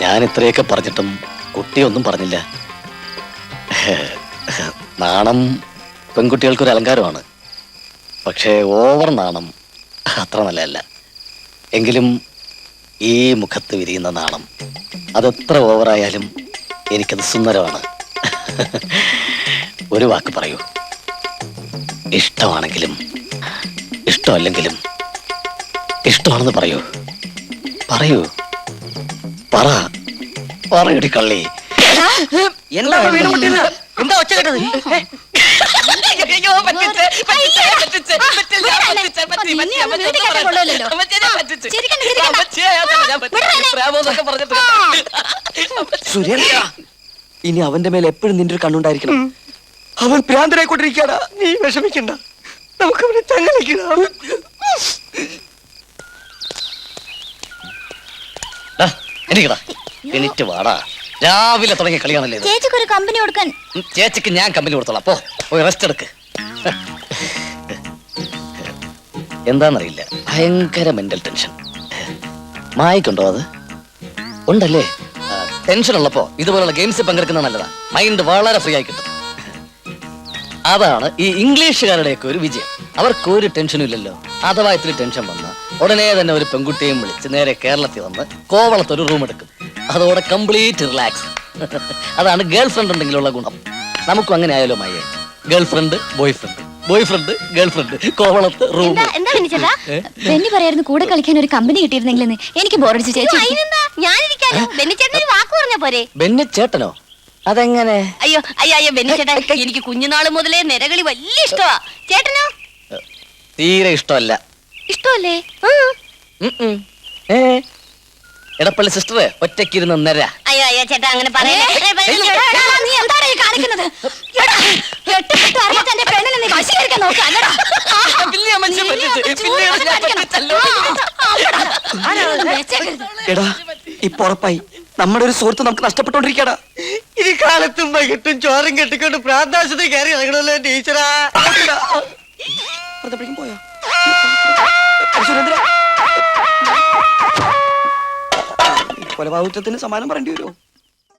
ഞാൻ ഇത്രയൊക്കെ പറഞ്ഞിട്ടും കുട്ടിയൊന്നും പറഞ്ഞില്ല. നാണം പെൺകുട്ടികൾക്കൊരു അലങ്കാരമാണ്, പക്ഷേ ഓവർ നാണം അത്ര നല്ലതല്ല. എങ്കിലും ഈ മുഖത്ത് വിരിയുന്ന നാണം അതെത്ര ഓവറായാലും എനിക്കത് സുന്ദരമാണ്. ഒരു വാക്ക് പറയൂ. ഇഷ്ടമാണെങ്കിലും ഇഷ്ടമല്ലെങ്കിലും ഇഷ്ടമാണെന്ന് പറയൂ. പറയൂ, പറയടി കള്ളി. എന്താ വീട് മുട്ടിയത്? എന്താ ഒച്ച കേട്ടത്? സുരേന്ദ്ര, ഇനി അവന്റെ മേലെ എപ്പോഴും നിന്റെ ഒരു കണ്ണുണ്ടായിരിക്കണം. അവൻ ഭ്രാന്തനായിക്കൊണ്ടിരിക്കാടാ. നീ വിഷമിക്കണ്ട, നമുക്ക് അവനെ തങ്ങളിക്കണം. എനിക്കടാ, എനിക്ക് വാടാ. രാവിലെ തുടങ്ങിയ കളിയാണല്ലേ ഇത്. ചേച്ചിക്ക് ഒരു കമ്പനി കൊടുക്കാൻ. ചേച്ചിക്ക് ഞാൻ കമ്പനി കൊടുത്തോളാം. പോയി റെസ്റ്റ് എടുക്ക്. എന്താന്നറിയില്ല, ഭയങ്കര മെന്റൽ ടെൻഷൻ. മായിക്കുണ്ടോ അത്? ഉണ്ടല്ലേ? ടെൻഷൻ ഉള്ളപ്പോ ഇതുപോലുള്ള ഗെയിംസിൽ പങ്കെടുക്കുന്നത് നല്ലതാ. മൈൻഡ് വളരെ ഫ്രീ ആയി കിട്ടും. അതാണ് ഈ ഇംഗ്ലീഷുകാരുടെയൊക്കെ ഒരു വിജയം. അവർക്ക് ഒരു ടെൻഷനും ഇല്ലല്ലോ. അഥവാ ഇത്തിരി ടെൻഷൻ വന്ന ഉടനെ തന്നെ ഒരു പെൺകുട്ടിയെയും വിളിച്ച് നേരെ കേരളത്തിൽ വന്ന് കോവളത്ത് ഒരു റൂം എടുക്കും. അതോടെ കംപ്ലീറ്റ് റിലാക്സ്. അതാണ് ഗേൾ ഫ്രണ്ട് ഉണ്ടെങ്കിലുള്ള ഗുണം. നമുക്കും അങ്ങനെ ആയാലോ മായേ? Girlfriend, boyfriend, boyfriend, girlfriend, കോവളത്ത് റൂം. എന്താ ബെന്നിച്ചേട്ടാ? ബെന്നി പറയായിരുന്നു കൂടെ കളിക്കാൻ ഒരു കമ്പനി കിട്ടിയിരുന്നെങ്കിലെന്ന്. എനിക്ക് ബോറടിച്ചു ചേച്ചി. ഞാനിരിക്കാലോ. ബെന്നിച്ചേട്ടൻ ഒരു വാക്ക് പറഞ്ഞാ പോരെ? ബെന്നിച്ചേട്ടനോ? അതെങ്ങനെ? അയ്യോ അയ്യോ അയ്യോ ബെന്നിച്ചേട്ടാ, എനിക്ക് കുഞ്ഞുനാള് മുതലേ നിരകളി വലിയ ഇഷ്ടമാ. ചേട്ടനോ? തീരെ ഇഷ്ടമല്ല. ഇഷ്ടമല്ലേ? എടപ്പള്ളി സിസ്റ്റർ ഒറ്റയ്ക്കിരുന്ന് നിര. അയ്യോ അയ്യോ ചേട്ടാ അങ്ങനെ പറയല്ലേ. നീ എന്താണ് ഈ കാണിക്കുന്നത്? എടാ, ഇപ്പൊ ഉറപ്പായി നമ്മുടെ ഒരു സുഹൃത്ത് നമുക്ക് നഷ്ടപ്പെട്ടോണ്ടിരിക്കടാ. ഇനി കാലത്തും വൈകിട്ടും ചോറും കെട്ടിക്കൊണ്ട് പ്രാന്താശുപത്രി കയറി ഇറങ്ങണല്ലോ എന്റെ ഈശ്വരാ. പോയോ? കൊലപാതകത്തിന് സമാനം പറയേണ്ടി വരുമോ?